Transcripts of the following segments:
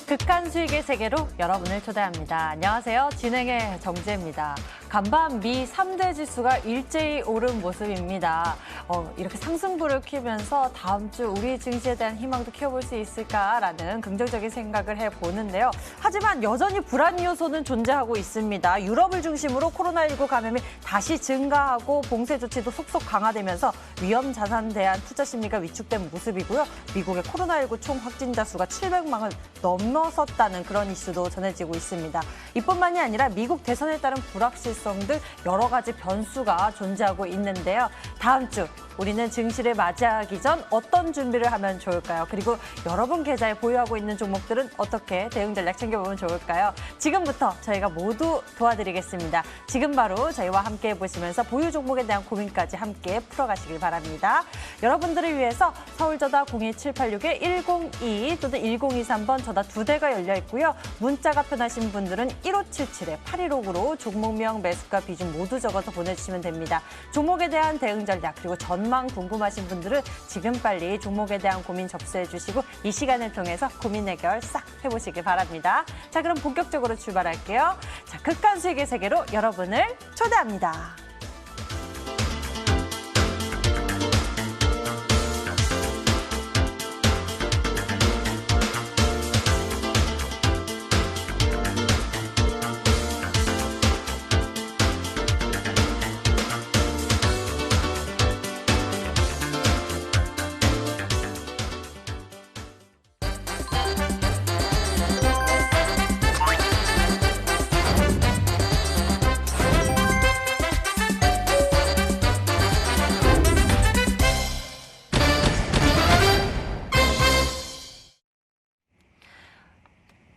극한 수익의 세계로 여러분을 초대합니다. 안녕하세요. 진행의 정지혜입니다. 간밤 미 3대 지수가 일제히 오른 모습입니다. 이렇게 상승부를 키우면서 다음 주 우리 증시에 대한 희망도 키워볼 수 있을까라는 긍정적인 생각을 해보는데요. 하지만 여전히 불안 요소는 존재하고 있습니다. 유럽을 중심으로 코로나19 감염이 다시 증가하고 봉쇄 조치도 속속 강화되면서 위험 자산에 대한 투자 심리가 위축된 모습이고요. 미국의 코로나19 총 확진자 수가 700만을 넘어섰다는 그런 이슈도 전해지고 있습니다. 이뿐만이 아니라 미국 대선에 따른 불확실성 등 여러 가지 변수가 존재하고 있는데요. 다음 주 우리는 증시를 맞이하기 전 어떤 준비를 하면 좋을까요? 그리고 여러분 계좌에 보유하고 있는 종목들은 어떻게 대응 전략 챙겨보면 좋을까요? 지금부터 저희가 모두 도와드리겠습니다. 지금 바로 저희와 함께 해보시면서 보유 종목에 대한 고민까지 함께 풀어가시길 바랍니다. 여러분들을 위해서 서울전화 02786-1022 또는 1023번 전화 2대가 열려 있고요. 문자가 편하신 분들은 1577-8159로 종목명, 매수가, 비중 모두 적어서 보내주시면 됩니다. 종목에 대한 대응 전략 그리고 전망 궁금하신 분들은 지금 빨리 종목에 대한 고민 접수해 주시고 이 시간을 통해서 고민 해결 싹 해보시길 바랍니다. 자, 그럼 본격적으로 출발할게요. 자, 극한 수익의 세계로 여러분을 초대합니다.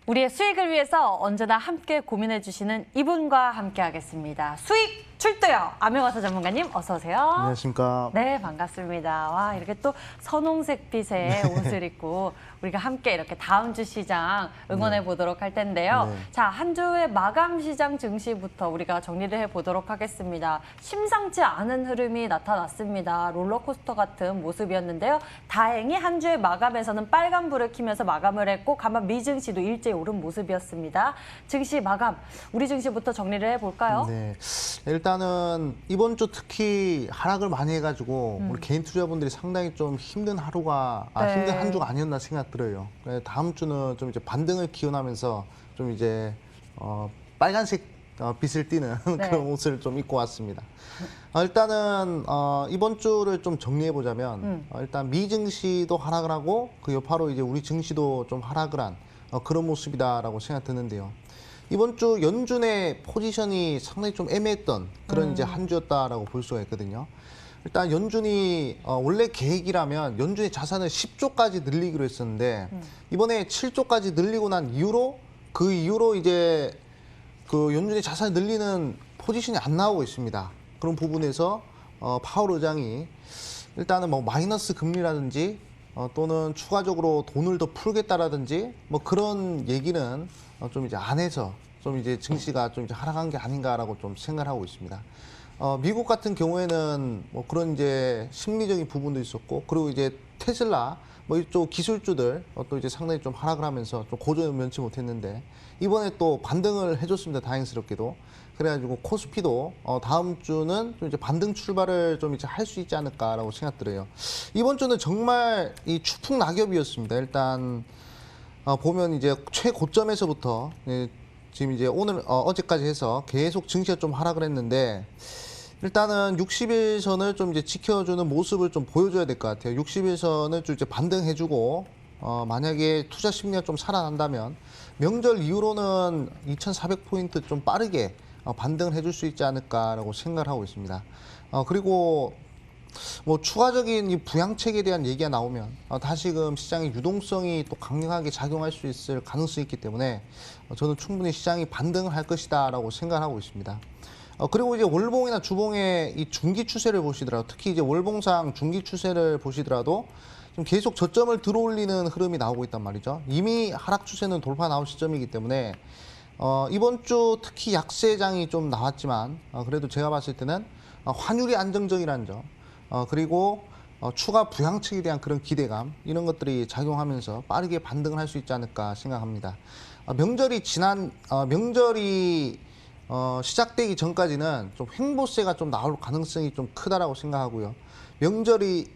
우리의 수익을 위해서 언제나 함께 고민해 주시는 이분과 함께 하겠습니다. 수익 출두요. 암행어사 전문가님 어서 오세요. 안녕하십니까. 네, 반갑습니다. 와, 이렇게 또 선홍색 빛의 옷을 입고 우리가 함께 이렇게 다음 주 시장 응원해 보도록 할 텐데요. 자, 한 주의 마감 시장 증시부터 우리가 정리를 해 보도록 하겠습니다. 심상치 않은 흐름이 나타났습니다. 롤러코스터 같은 모습이었는데요. 다행히 한 주의 마감에서는 빨간불을 켜면서 마감을 했고 가만 미증시도 일제히 오른 모습이었습니다. 증시 마감, 우리 증시부터 정리를 해볼까요? 네, 일단은 이번 주 특히 하락을 많이 해가지고 우리 개인 투자분들이 상당히 좀 힘든 하루가 힘든 한 주가 아니었나 생각 들어요. 다음 주는 좀 이제 반등을 기원하면서 좀 이제 빨간색 빛을 띠는 그런 옷을 좀 입고 왔습니다. 일단은 이번 주를 좀 정리해 보자면 일단 미 증시도 하락을 하고 그 여파로 이제 우리 증시도 좀 하락을 한 그런 모습이다라고 생각 드는데요. 이번 주 연준의 포지션이 상당히 좀 애매했던 그런 이제 한 주였다라고 볼 수가 있거든요. 일단 연준이 원래 계획이라면 연준의 자산을 10조까지 늘리기로 했었는데 이번에 7조까지 늘리고 난 이후로 그 이후로 이제 그 연준의 자산을 늘리는 포지션이 안 나오고 있습니다. 그런 부분에서 파월 의장이 일단은 뭐 마이너스 금리라든지 또는 추가적으로 돈을 더 풀겠다라든지 뭐 그런 얘기는 좀 이제 안 해서 좀 이제 증시가 좀 이제 하락한 게 아닌가라고 좀 생각을 하고 있습니다. 미국 같은 경우에는 뭐 그런 이제 심리적인 부분도 있었고 그리고 이제 테슬라 뭐 이쪽 기술주들 또 이제 상당히 좀 하락을 하면서 좀 고전을 면치 못했는데 이번에 또 반등을 해줬습니다. 다행스럽게도. 그래가지고 코스피도 다음 주는 좀 이제 반등 출발을 좀 이제 할 수 있지 않을까라고 생각 들어요. 이번 주는 정말 이 추풍 낙엽이었습니다. 일단 보면 이제 최고점에서부터 지금 이제 오늘 어제까지 해서 계속 증시가 좀 하락을 했는데 일단은 60일선을 좀 이제 지켜주는 모습을 좀 보여줘야 될 것 같아요. 60일선을 좀 이제 반등해주고 만약에 투자 심리가 좀 살아난다면 명절 이후로는 2,400포인트 좀 빠르게 반등을 해줄 수 있지 않을까라고 생각을 하고 있습니다. 그리고 뭐 추가적인 이 부양책에 대한 얘기가 나오면 다시금 시장의 유동성이 또 강력하게 작용할 수 있을 가능성이 있기 때문에 저는 충분히 시장이 반등을 할 것이다라고 생각을 하고 있습니다. 그리고 이제 월봉이나 주봉의 이 중기 추세를 보시더라도 특히 이제 월봉상 중기 추세를 보시더라도 좀 계속 저점을 들어올리는 흐름이 나오고 있단 말이죠. 이미 하락 추세는 돌파 나온 시점이기 때문에 이번 주 특히 약세장이 좀 나왔지만 그래도 제가 봤을 때는 환율이 안정적이라는 점 그리고 추가 부양책에 대한 그런 기대감 이런 것들이 작용하면서 빠르게 반등을 할 수 있지 않을까 생각합니다. 명절이 시작되기 전까지는 좀 횡보세가 좀 나올 가능성이 좀 크다라고 생각하고요. 명절이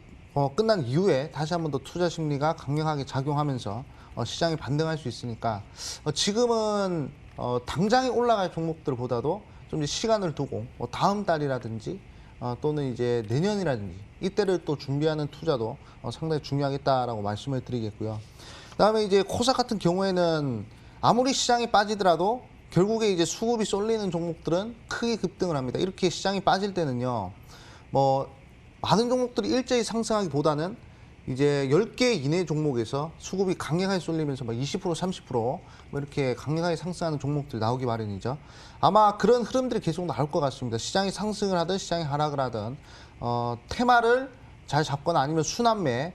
끝난 이후에 다시 한 번 더 투자 심리가 강력하게 작용하면서 시장이 반등할 수 있으니까 지금은 당장에 올라갈 종목들보다도 좀 이제 시간을 두고 다음 달이라든지 또는 이제 내년이라든지 이때를 또 준비하는 투자도 상당히 중요하겠다라고 말씀을 드리겠고요. 그다음에 이제 코스닥 같은 경우에는 아무리 시장이 빠지더라도 결국에 이제 수급이 쏠리는 종목들은 크게 급등을 합니다. 이렇게 시장이 빠질 때는요, 많은 종목들이 일제히 상승하기보다는 이제 10개 이내 종목에서 수급이 강력하게 쏠리면서 20%, 30% 이렇게 강력하게 상승하는 종목들이 나오기 마련이죠. 아마 그런 흐름들이 계속 나올 것 같습니다. 시장이 상승을 하든 시장이 하락을 하든 테마를 잘 잡거나 아니면 순환매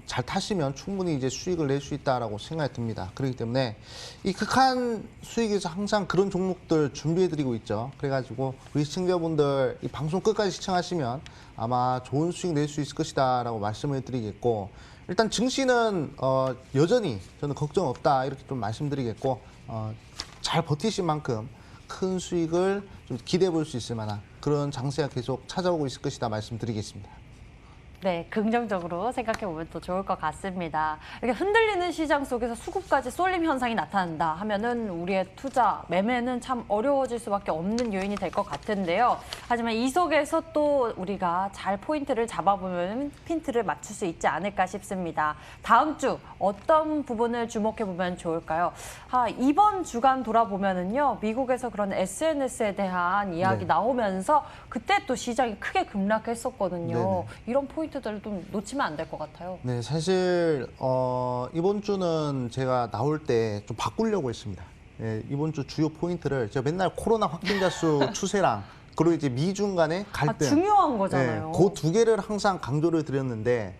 잘 타시면 충분히 이제 수익을 낼 수 있다라고 생각이 듭니다. 그렇기 때문에 이 극한 수익에서 항상 그런 종목들 준비해드리고 있죠. 그래가지고 우리 시청자분들 이 방송 끝까지 시청하시면 아마 좋은 수익 낼 수 있을 것이다라고 말씀을 드리겠고, 일단 증시는 여전히 저는 걱정 없다 이렇게 좀 말씀드리겠고, 잘 버티신 만큼 큰 수익을 좀 기대해 볼 수 있을 만한 그런 장세가 계속 찾아오고 있을 것이다 말씀드리겠습니다. 네, 긍정적으로 생각해보면 또 좋을 것 같습니다. 이렇게 흔들리는 시장 속에서 수급까지 쏠림 현상이 나타난다 하면은 우리의 투자, 매매는 참 어려워질 수밖에 없는 요인이 될 것 같은데요. 하지만 이 속에서 또 우리가 잘 포인트를 잡아보면 핀트를 맞출 수 있지 않을까 싶습니다. 다음 주 어떤 부분을 주목해보면 좋을까요? 이번 주간 돌아보면은요, 미국에서 그런 SNS에 대한 이야기 나오면서 그때 또 시장이 크게 급락했었거든요. 네네. 이런 포인트들을 좀 놓치면 안 될 것 같아요. 네, 사실 이번 주는 제가 나올 때 좀 바꾸려고 했습니다. 예, 이번 주 주요 포인트를 제가 맨날 코로나 확진자 수 추세랑 그리고 이제 미중 간의 갈등, 중요한 거잖아요. 그 두 개를 항상 강조를 드렸는데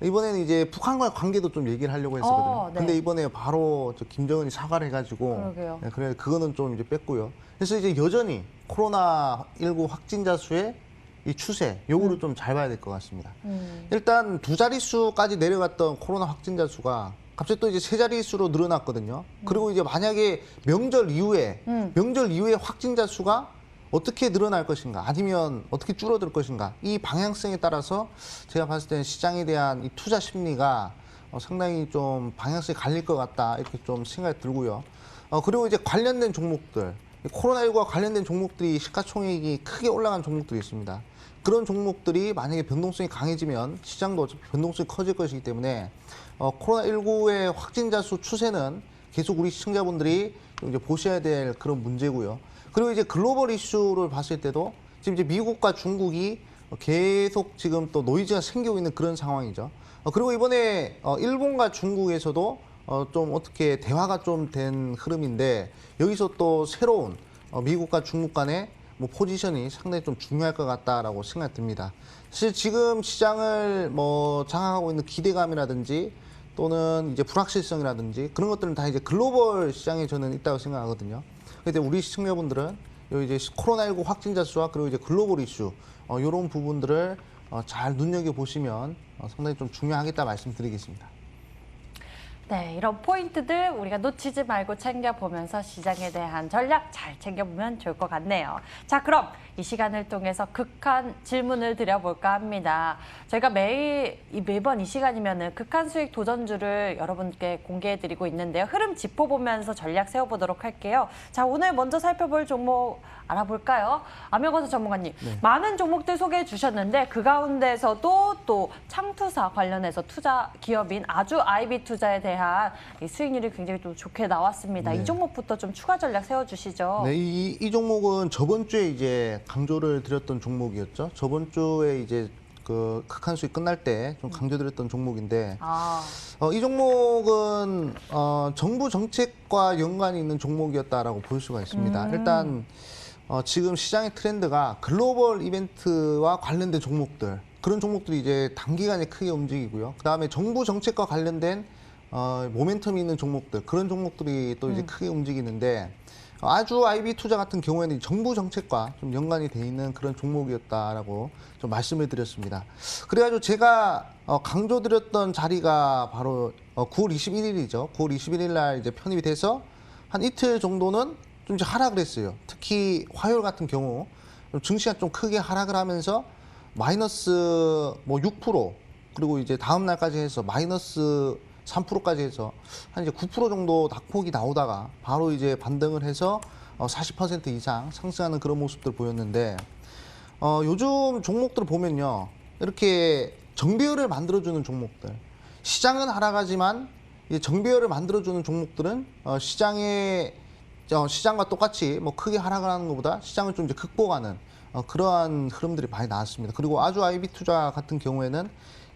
이번에는 이제 북한과의 관계도 좀 얘기를 하려고 했었거든요. 네. 근데 이번에 바로 김정은이 사과를 해가지고 그러게요. 네, 그래 그거는 좀 이제 뺐고요. 그래서 이제 여전히 코로나19 확진자 수의 이 추세, 요거를 좀 잘 봐야 될 것 같습니다. 일단 두 자릿수까지 내려갔던 코로나 확진자 수가 갑자기 또 이제 세 자릿수로 늘어났거든요. 그리고 이제 만약에 명절 이후에 확진자 수가 어떻게 늘어날 것인가, 아니면 어떻게 줄어들 것인가, 이 방향성에 따라서 제가 봤을 때는 시장에 대한 이 투자 심리가 상당히 좀 방향성이 갈릴 것 같다 이렇게 좀 생각이 들고요. 그리고 이제 관련된 종목들, 코로나19와 관련된 종목들이 시가총액이 크게 올라간 종목들이 있습니다. 그런 종목들이 만약에 변동성이 강해지면 시장도 어차피 변동성이 커질 것이기 때문에 코로나19의 확진자 수 추세는 계속 우리 시청자분들이 좀 이제 보셔야 될 그런 문제고요. 그리고 이제 글로벌 이슈를 봤을 때도 지금 이제 미국과 중국이 계속 지금 또 노이즈가 생기고 있는 그런 상황이죠. 그리고 이번에 일본과 중국에서도 좀 어떻게 대화가 좀 된 흐름인데, 여기서 또 새로운 미국과 중국 간의 포지션이 상당히 좀 중요할 것 같다라고 생각이 듭니다. 사실 지금 시장을 장악하고 있는 기대감이라든지 또는 이제 불확실성이라든지 그런 것들은 다 이제 글로벌 시장에 저는 있다고 생각하거든요. 근데 우리 시청자분들은 이제 코로나19 확진자 수와 그리고 이제 글로벌 이슈 이런 부분들을 잘 눈여겨 보시면 상당히 좀 중요하겠다 말씀드리겠습니다. 네, 이런 포인트들 우리가 놓치지 말고 챙겨보면서 시장에 대한 전략 잘 챙겨보면 좋을 것 같네요. 자, 그럼 이 시간을 통해서 극한 질문을 드려볼까 합니다. 저희가 매번 이 시간이면은 극한 수익 도전주를 여러분께 공개해드리고 있는데요. 흐름 짚어보면서 전략 세워보도록 할게요. 자, 오늘 먼저 살펴볼 종목 알아볼까요? 암영건설 전문가님, 많은 종목들 소개해 주셨는데 그 가운데서도 또 창투사 관련해서 투자 기업인 아주 아이비 투자에 대한 이 수익률이 굉장히 또 좋게 나왔습니다. 이 종목부터 좀 추가 전략 세워주시죠. 네, 이 종목은 저번 주에 이제 강조를 드렸던 종목이었죠. 저번 주에 이제 그 극한 수익 끝날 때 좀 강조드렸던 종목인데, 이 종목은 정부 정책과 연관이 있는 종목이었다라고 볼 수가 있습니다. 일단 지금 시장의 트렌드가 글로벌 이벤트와 관련된 종목들, 그런 종목들이 이제 단기간에 크게 움직이고요. 그다음에 정부 정책과 관련된 모멘텀이 있는 종목들, 그런 종목들이 또 이제 크게 움직이는데, 아주 IB 투자 같은 경우에는 정부 정책과 좀 연관이 돼 있는 그런 종목이었다라고 좀 말씀을 드렸습니다. 그래가지고 제가 강조드렸던 자리가 바로 9월 21일이죠. 9월 21일 날 이제 편입이 돼서 한 이틀 정도는 좀 이제 하락을 했어요. 특히 화요일 같은 경우 증시가 좀 크게 하락을 하면서 마이너스 뭐 6% 그리고 이제 다음 날까지 해서 마이너스 3%까지 해서 한 이제 9% 정도 낙폭이 나오다가 바로 이제 반등을 해서 40% 이상 상승하는 그런 모습들 보였는데 요즘 종목들 보면요 이렇게 정배열을 만들어주는 종목들 시장은 하락하지만 이제 정배열을 만들어주는 종목들은 시장과 똑같이 뭐 크게 하락을 하는 것보다 시장을 좀 이제 극복하는 그러한 흐름들이 많이 나왔습니다. 그리고 아주 IB 투자 같은 경우에는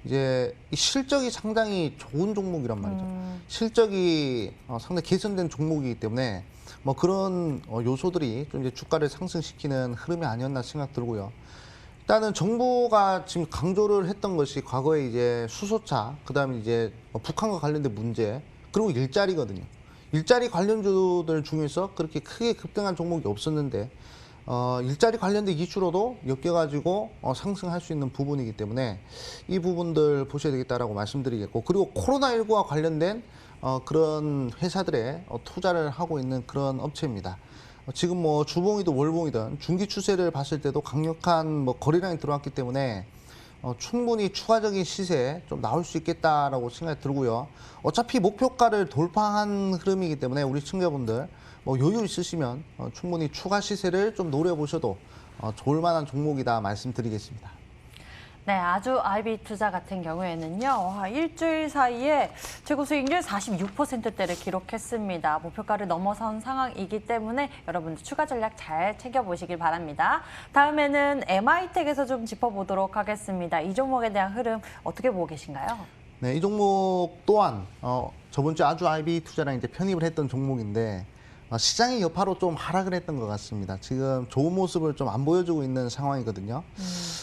이제 이 실적이 상당히 좋은 종목이란 말이죠. 실적이 상당히 개선된 종목이기 때문에 뭐 그런 요소들이 좀 이제 주가를 상승시키는 흐름이 아니었나 생각 들고요. 일단은 정부가 지금 강조를 했던 것이 과거에 이제 수소차, 그다음에 이제 북한과 관련된 문제, 그리고 일자리거든요. 일자리 관련주들 중에서 그렇게 크게 급등한 종목이 없었는데 일자리 관련된 이슈로도 엮여가지고 상승할 수 있는 부분이기 때문에 이 부분들 보셔야 되겠다라고 말씀드리겠고, 그리고 코로나19와 관련된 그런 회사들에 투자를 하고 있는 그런 업체입니다. 지금 뭐 주봉이든 월봉이든 중기 추세를 봤을 때도 강력한 뭐 거래량이 들어왔기 때문에 충분히 추가적인 시세 좀 나올 수 있겠다라고 생각이 들고요. 어차피 목표가를 돌파한 흐름이기 때문에 우리 시청자분들 뭐 여유 있으시면 충분히 추가 시세를 좀 노려보셔도 좋을 만한 종목이다 말씀드리겠습니다. 네, 아주 IB 투자 같은 경우에는요, 일주일 사이에 최고 수익률 46%대를 기록했습니다. 목표가를 넘어선 상황이기 때문에 여러분들 추가 전략 잘 챙겨보시길 바랍니다. 다음에는 MI텍에서 좀 짚어보도록 하겠습니다. 이 종목에 대한 흐름 어떻게 보고 계신가요? 네, 이 종목 또한 저번 주 아주 IB 투자랑 이제 편입을 했던 종목인데 시장의 여파로 좀 하락을 했던 것 같습니다. 지금 좋은 모습을 좀 안 보여주고 있는 상황이거든요.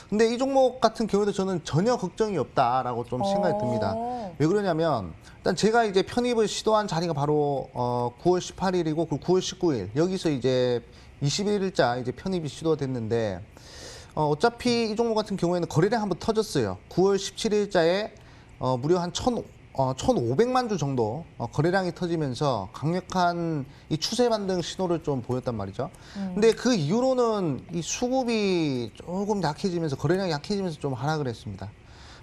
근데 이 종목 같은 경우에도 저는 전혀 걱정이 없다라고 좀 생각이 듭니다. 왜 그러냐면 일단 제가 이제 편입을 시도한 자리가 바로 9월 18일이고 그 9월 19일 여기서 이제 21일자 이제 편입이 시도됐는데 어차피 이 종목 같은 경우에는 거래량 한번 터졌어요. 9월 17일자에 무려 한 1,500만 주 정도 거래량이 터지면서 강력한 이 추세 반등 신호를 좀 보였단 말이죠. 근데 그 이후로는 이 수급이 조금 약해지면서 거래량이 약해지면서 좀 하락을 했습니다.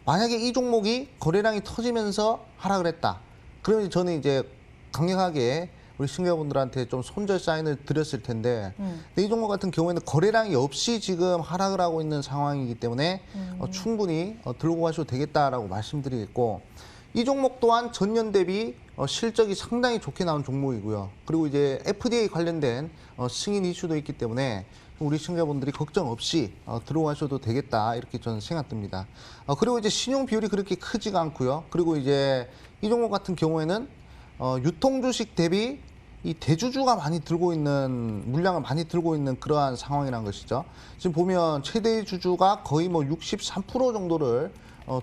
만약에 이 종목이 거래량이 터지면서 하락을 했다. 그러면 저는 이제 강력하게 우리 시청자분들한테 좀 손절 사인을 드렸을 텐데 근데 이 종목 같은 경우에는 거래량이 없이 지금 하락을 하고 있는 상황이기 때문에 충분히 들고 가셔도 되겠다라고 말씀드리겠고, 이 종목 또한 전년 대비 실적이 상당히 좋게 나온 종목이고요. 그리고 이제 FDA 관련된 승인 이슈도 있기 때문에 우리 시청자분들이 걱정 없이 들어가셔도 되겠다 이렇게 저는 생각됩니다. 그리고 이제 신용 비율이 그렇게 크지가 않고요. 그리고 이제 이 종목 같은 경우에는 유통 주식 대비 이 대주주가 많이 들고 있는 물량을 많이 들고 있는 그러한 상황이란 것이죠. 지금 보면 최대 주주가 거의 뭐 63% 정도를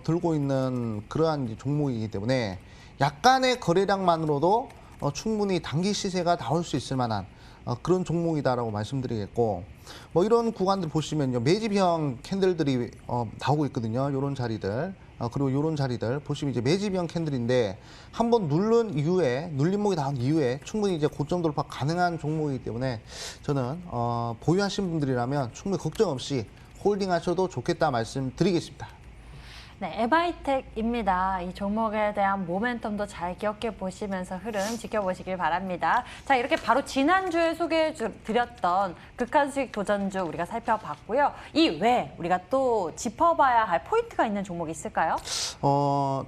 들고 있는 그러한 종목이기 때문에 약간의 거래량만으로도 충분히 단기 시세가 나올 수 있을 만한 그런 종목이다라고 말씀드리겠고, 뭐 이런 구간들 보시면요 매집형 캔들들이 나오고 있거든요. 이런 자리들 그리고 이런 자리들 보시면 이제 매집형 캔들인데 한번 누른 이후에 눌림목이 나온 이후에 충분히 이제 고점 돌파 가능한 종목이기 때문에 저는 보유하신 분들이라면 충분히 걱정 없이 홀딩하셔도 좋겠다 말씀드리겠습니다. 네, MI텍입니다. 이 종목에 대한 모멘텀도 잘 기억해 보시면서 흐름 지켜보시길 바랍니다. 자, 이렇게 바로 지난주에 소개해 드렸던 극한 수익 도전주 우리가 살펴봤고요. 이 외에 우리가 또 짚어봐야 할 포인트가 있는 종목이 있을까요?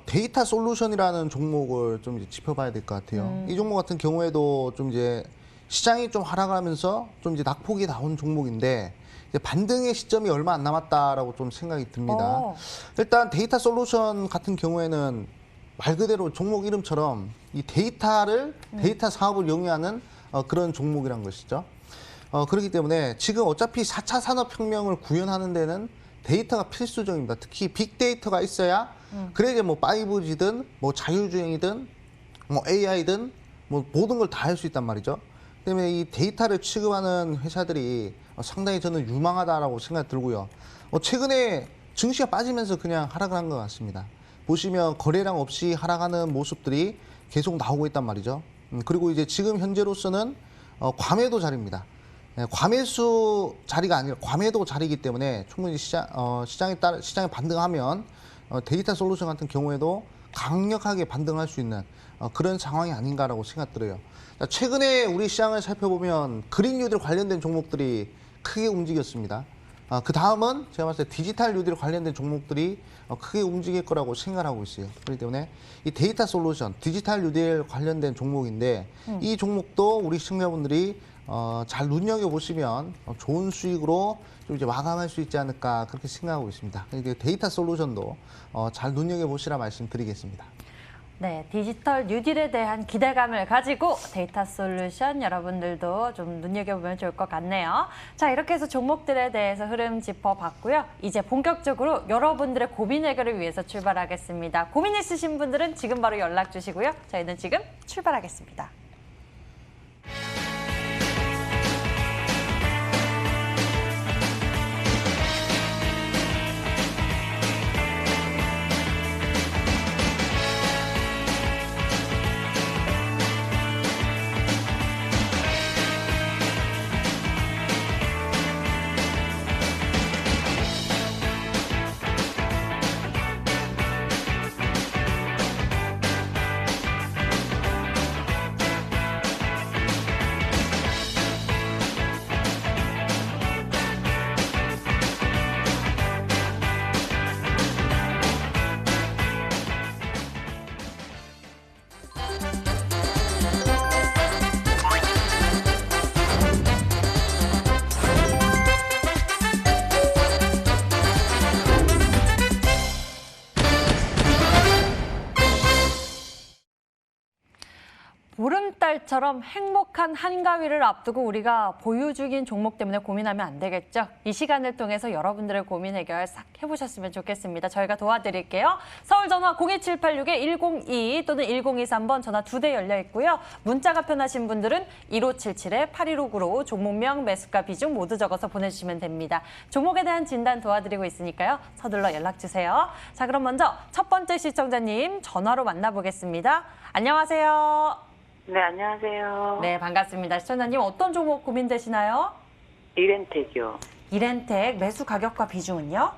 데이터 솔루션이라는 종목을 좀 이제 짚어봐야 될 것 같아요. 이 종목 같은 경우에도 좀 이제 시장이 좀 하락하면서 좀 이제 낙폭이 나온 종목인데 반등의 시점이 얼마 안 남았다라고 좀 생각이 듭니다. 일단 데이터 솔루션 같은 경우에는 말 그대로 종목 이름처럼 이 데이터 사업을 영위하는 그런 종목이란 것이죠. 그렇기 때문에 지금 어차피 4차 산업혁명을 구현하는 데는 데이터가 필수적입니다. 특히 빅데이터가 있어야 그래야 뭐 5G든 뭐 자율주행이든 뭐 AI든 뭐 모든 걸 다 할 수 있단 말이죠. 때문에 이 데이터를 취급하는 회사들이 상당히 저는 유망하다라고 생각 들고요. 최근에 증시가 빠지면서 그냥 하락을 한 것 같습니다. 보시면 거래량 없이 하락하는 모습들이 계속 나오고 있단 말이죠. 그리고 이제 지금 현재로서는 과매도 자리입니다. 과매수 자리가 아니라 과매도 자리이기 때문에 충분히 시장에 반등하면 데이터 솔루션 같은 경우에도 강력하게 반등할 수 있는 그런 상황이 아닌가라고 생각 들어요. 최근에 우리 시장을 살펴보면 그린 뉴딜 관련된 종목들이 크게 움직였습니다. 그 다음은 제가 봤을 때 디지털 뉴딜 관련된 종목들이 크게 움직일 거라고 생각하고 있어요. 그렇기 때문에 이 데이터 솔루션, 디지털 뉴딜 관련된 종목인데 이 종목도 우리 시청자분들이 잘 눈여겨보시면 좋은 수익으로 좀 이제 마감할 수 있지 않을까 그렇게 생각하고 있습니다. 그러니까 데이터 솔루션도 잘 눈여겨보시라 말씀드리겠습니다. 네, 디지털 뉴딜에 대한 기대감을 가지고 데이터 솔루션 여러분들도 좀 눈여겨보면 좋을 것 같네요. 자, 이렇게 해서 종목들에 대해서 흐름 짚어봤고요. 이제 본격적으로 여러분들의 고민 해결을 위해서 출발하겠습니다. 고민 있으신 분들은 지금 바로 연락 주시고요. 저희는 지금 출발하겠습니다. 보름달처럼 행복한 한가위를 앞두고 우리가 보유 중인 종목 때문에 고민하면 안 되겠죠? 이 시간을 통해서 여러분들의 고민 해결 싹 해보셨으면 좋겠습니다. 저희가 도와드릴게요. 서울 전화 02786-102 또는 1023번 전화 2대 열려 있고요. 문자가 편하신 분들은 1577-8159로 종목명, 매수가, 비중 모두 적어서 보내주시면 됩니다. 종목에 대한 진단 도와드리고 있으니까요. 서둘러 연락주세요. 자, 그럼 먼저 첫 번째 시청자님 전화로 만나보겠습니다. 안녕하세요. 네, 안녕하세요. 네, 반갑습니다. 시청자님 어떤 종목 고민되시나요? 이렌텍이요. 이렌텍 매수 가격과 비중은요?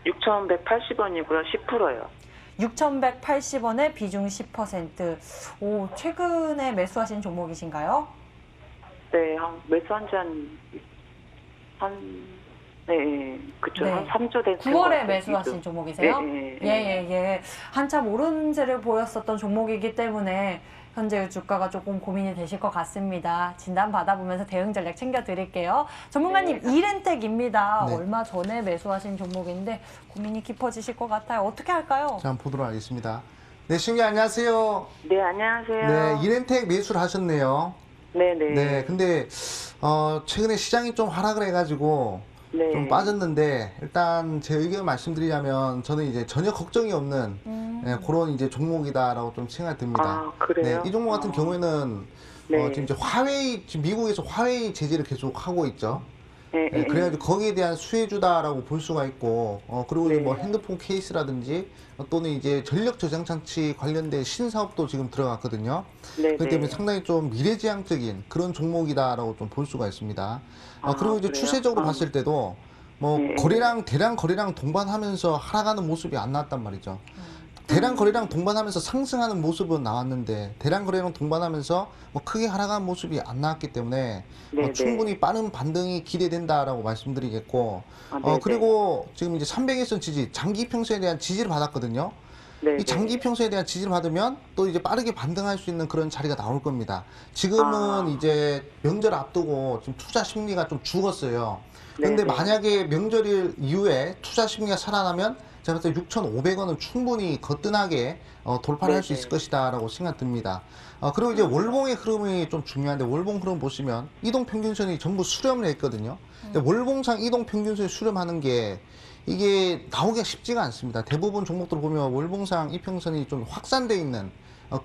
6,180원이고요. 10%요. 6,180원에 비중 10%. 오, 최근에 매수하신 종목이신가요? 네, 매수한 지 그쵸. 네. 한 3주 된 9월에 매수하신 종목이세요? 네. 예. 한참 오름세를 보였었던 종목이기 때문에 현재 주가가 조금 고민이 되실 것 같습니다. 진단 받아보면서 대응 전략 챙겨드릴게요. 전문가님, 네. 이렌텍입니다. 네. 얼마 전에 매수하신 종목인데 고민이 깊어지실 것 같아요. 어떻게 할까요? 자, 한번 보도록 하겠습니다. 네, 신기 안녕하세요. 네, 안녕하세요. 네, 이렌텍 매수를 하셨네요. 네네. 네, 근데 최근에 시장이 좀 하락을 해가지고 네. 좀 빠졌는데 일단 제 의견 말씀드리자면 저는 이제 전혀 걱정이 없는 그런 이제 종목이다라고 좀 생각이 듭니다. 아, 그래요? 네, 이 종목 같은 경우에는 네. 지금 이제 화웨이 지금 미국에서 화웨이 제재를 계속 하고 있죠. 네, 네, 그래가지고 거기에 대한 수혜주다라고 볼 수가 있고 그리고 네. 뭐 핸드폰 케이스라든지 또는 이제 전력 저장 장치 관련된 신사업도 지금 들어갔거든요. 네. 그렇기 때문에 상당히 좀 미래지향적인 그런 종목이다라고 좀 볼 수가 있습니다. 그리고 이제 그래요? 추세적으로 봤을 때도 뭐 네. 대량 거래량 동반하면서 하락하는 모습이 안 나왔단 말이죠. 대량 거래량 동반하면서 상승하는 모습은 나왔는데 대량 거래량 동반하면서 뭐 크게 하락한 모습이 안 나왔기 때문에 네, 충분히 빠른 반등이 기대된다라고 말씀드리겠고 네, 그리고 지금 이제 300일선 지지 장기 평소에 대한 지지를 받았거든요. 네. 이 장기 평소에 대한 지지를 받으면 또 이제 빠르게 반등할 수 있는 그런 자리가 나올 겁니다. 지금은 이제 명절 앞두고 좀 투자 심리가 좀 죽었어요. 근데 네. 만약에 명절일 이후에 투자 심리가 살아나면 제가 봤을 때 6,500원은 충분히 거뜬하게 돌파를 할 수 있을 것이다라고 생각됩니다. 그리고 이제 월봉의 흐름이 좀 중요한데 월봉 흐름 보시면 이동 평균선이 전부 수렴을 했거든요. 근데 월봉상 이동 평균선이 수렴하는 게 이게 나오기가 쉽지가 않습니다. 대부분 종목들 보면 월봉상 이평선이 좀 확산돼 있는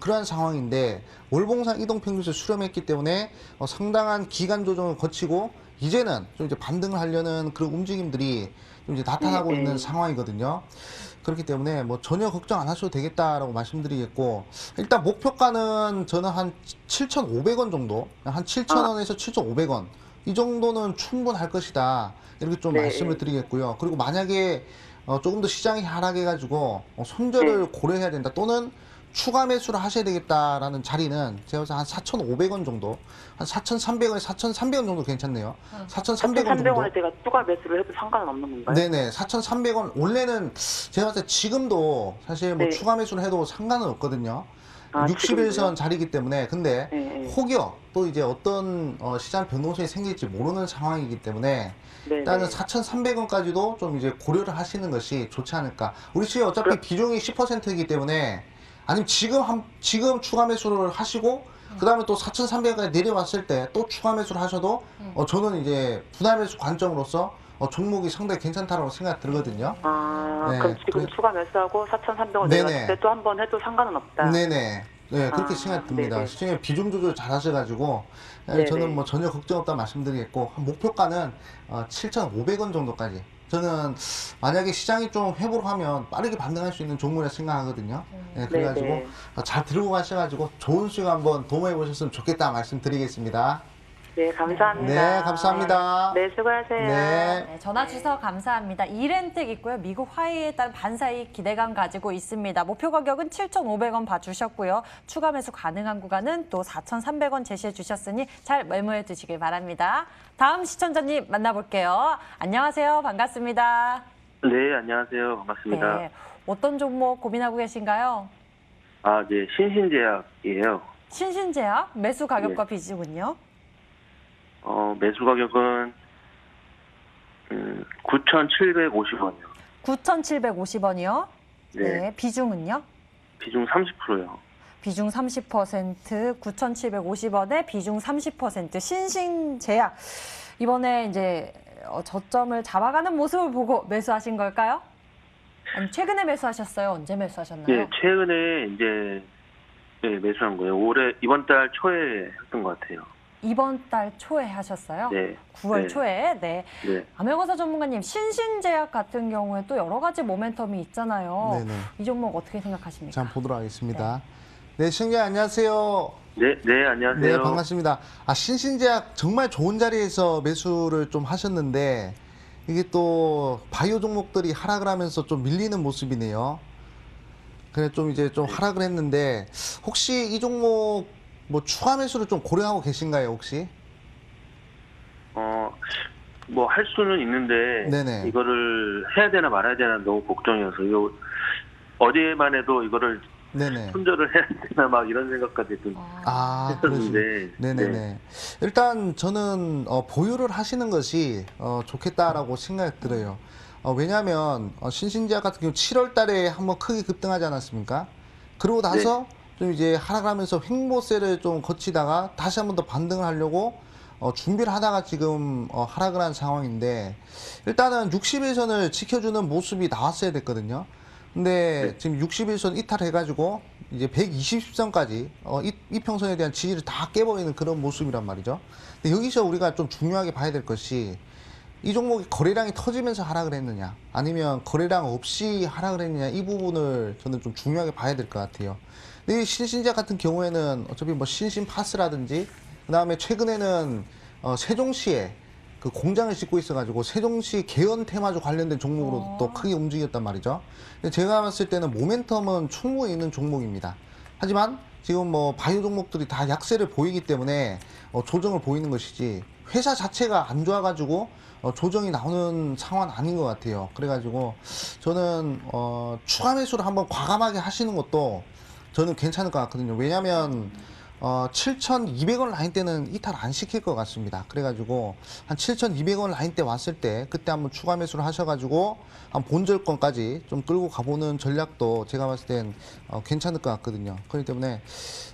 그러한 상황인데 월봉상 이동평균선 수렴했기 때문에 상당한 기간 조정을 거치고 이제는 좀 이제 반등을 하려는 그런 움직임들이 좀 이제 나타나고 네, 있는 네. 상황이거든요. 그렇기 때문에 뭐 전혀 걱정 안 하셔도 되겠다라고 말씀드리겠고 일단 목표가는 저는 한 7,500원 정도, 한 7,000원에서 7,500원 이 정도는 충분할 것이다. 이렇게 좀 네. 말씀을 드리겠고요. 그리고 만약에 조금 더 시장이 하락해가지고 손절을 고려해야 된다 또는 추가 매수를 하셔야 되겠다라는 자리는 제가 봐서 한 4,500원 정도, 한 4,300원, 4,300원 정도 괜찮네요. 4,300원 정도. 300원에 제가 추가 매수를 해도 상관은 없는 건가요? 네네, 4,300원. 원래는 제가 봤을 때 지금도 사실 뭐 네. 추가 매수를 해도 상관은 없거든요. 아, 60일선 지금도요? 자리이기 때문에. 근데 네. 혹여 또 이제 어떤 시장 변동성이 생길지 모르는 상황이기 때문에 네. 일단은 4,300원까지도 좀 이제 고려를 하시는 것이 좋지 않을까. 우리 지금 어차피 비중이 10%이기 때문에 아니면 지금 추가 매수를 하시고 그다음에 또 4,300원까지 내려왔을 때 또 추가 매수를 하셔도 저는 이제 분할 매수 관점으로서 종목이 상당히 괜찮다고 생각 들거든요. 아, 네, 그럼 지금 그래- 추가 매수하고 4,300원 네네. 내려갔을 때 또 한 번 해도 상관은 없다. 네네. 네, 그렇게 아, 생각 듭니다. 네네. 시중에 비중 조절 잘 하셔가지고, 네네. 저는 뭐 전혀 걱정 없다 말씀드리겠고, 목표가는 7,500원 정도까지. 저는 만약에 시장이 좀 회복을 하면 빠르게 반등할 수 있는 종목이라 생각하거든요. 네, 그래가지고 네네. 잘 들고 가셔가지고 좋은 수익 한번 도모해 보셨으면 좋겠다 말씀드리겠습니다. 네, 감사합니다. 네, 감사합니다. 네, 수고하세요. 네. 네, 전화 주셔서 감사합니다. 이렌텍 있고요. 미국 화이에 따른 반사이익 기대감 가지고 있습니다. 목표 가격은 7,500원 봐주셨고요. 추가 매수 가능한 구간은 또 4,300원 제시해 주셨으니 잘 메모해 두시길 바랍니다. 다음 시청자님 만나볼게요. 안녕하세요. 반갑습니다. 네, 안녕하세요. 반갑습니다. 네, 어떤 종목 고민하고 계신가요? 아, 네, 신신제약이에요. 신신제약 매수 가격과 비중은요? 매수 가격은 9,750원이요. 9,750원이요. 네. 비중은요? 비중 30%요. 비중 30%, 9,750원에 비중 30%, 신신제약. 이번에 이제 저점을 잡아가는 모습을 보고 매수하신 걸까요? 아니, 최근에 매수하셨어요? 언제 매수하셨나요? 네, 최근에 이제 네, 매수한 거예요. 이번 달 초에 했던 것 같아요. 이번 달 초에 하셨어요? 네. 9월 네. 초에? 네. 네. 암행어사 전문가님, 신신제약 같은 경우에 또 여러 가지 모멘텀이 있잖아요. 네네. 이 종목 어떻게 생각하십니까? 자, 한번 보도록 하겠습니다. 네, 시청자 안녕하세요. 네, 네, 안녕하세요. 네, 반갑습니다. 신신제약 정말 좋은 자리에서 매수를 좀 하셨는데 이게 또 바이오 종목들이 하락을 하면서 좀 밀리는 모습이네요. 그래 좀 이제 좀 하락을 했는데 혹시 이 종목 뭐 추가 매수를 좀 고려하고 계신가요, 혹시? 뭐 할 수는 있는데 네네. 이거를 해야 되나 말아야 되나 너무 걱정이어서 이거 어제만 해도 이거를 네네. 손절을 해야 되나 막 이런 생각까지 좀 그러시군요. 했었는데 네네네. 일단 저는 보유를 하시는 것이 좋겠다라고 생각이 들어요. 왜냐하면 신신제약 같은 경우 7월 달에 한번 크게 급등하지 않았습니까? 그러고 나서 좀 이제 하락하면서 횡보세를 좀 거치다가 다시 한번 더 반등을 하려고 준비를 하다가 지금 하락을 한 상황인데 일단은 60일선을 지켜주는 모습이 나왔어야 됐거든요. 근데 지금 60일선 이탈해가지고 이제 120선까지 이평선에 대한 지지를 다 깨버리는 그런 모습이란 말이죠. 근데 여기서 우리가 좀 중요하게 봐야 될 것이 이 종목이 거래량이 터지면서 하락을 했느냐 아니면 거래량 없이 하락을 했느냐 이 부분을 저는 좀 중요하게 봐야 될 것 같아요. 근데 이 신신제약 같은 경우에는 어차피 뭐 신신파스라든지 그 다음에 최근에는 세종시에 그 공장을 짓고 있어가지고 세종시 개연 테마주 관련된 종목으로 또 크게 움직였단 말이죠. 근데 제가 봤을 때는 모멘텀은 충분히 있는 종목입니다. 하지만 지금 뭐 바이오 종목들이 다 약세를 보이기 때문에 조정을 보이는 것이지 회사 자체가 안 좋아가지고 조정이 나오는 상황은 아닌 것 같아요. 그래가지고 저는 추가 매수를 한번 과감하게 하시는 것도 저는 괜찮을 것 같거든요. 왜냐하면 7,200원 라인대는 이탈 안 시킬 것 같습니다. 그래가지고 한 7,200원 라인대 왔을 때 그때 한번 추가 매수를 하셔가지고 한 본절권까지 좀 끌고 가보는 전략도 제가 봤을 땐 괜찮을 것 같거든요. 그렇기 때문에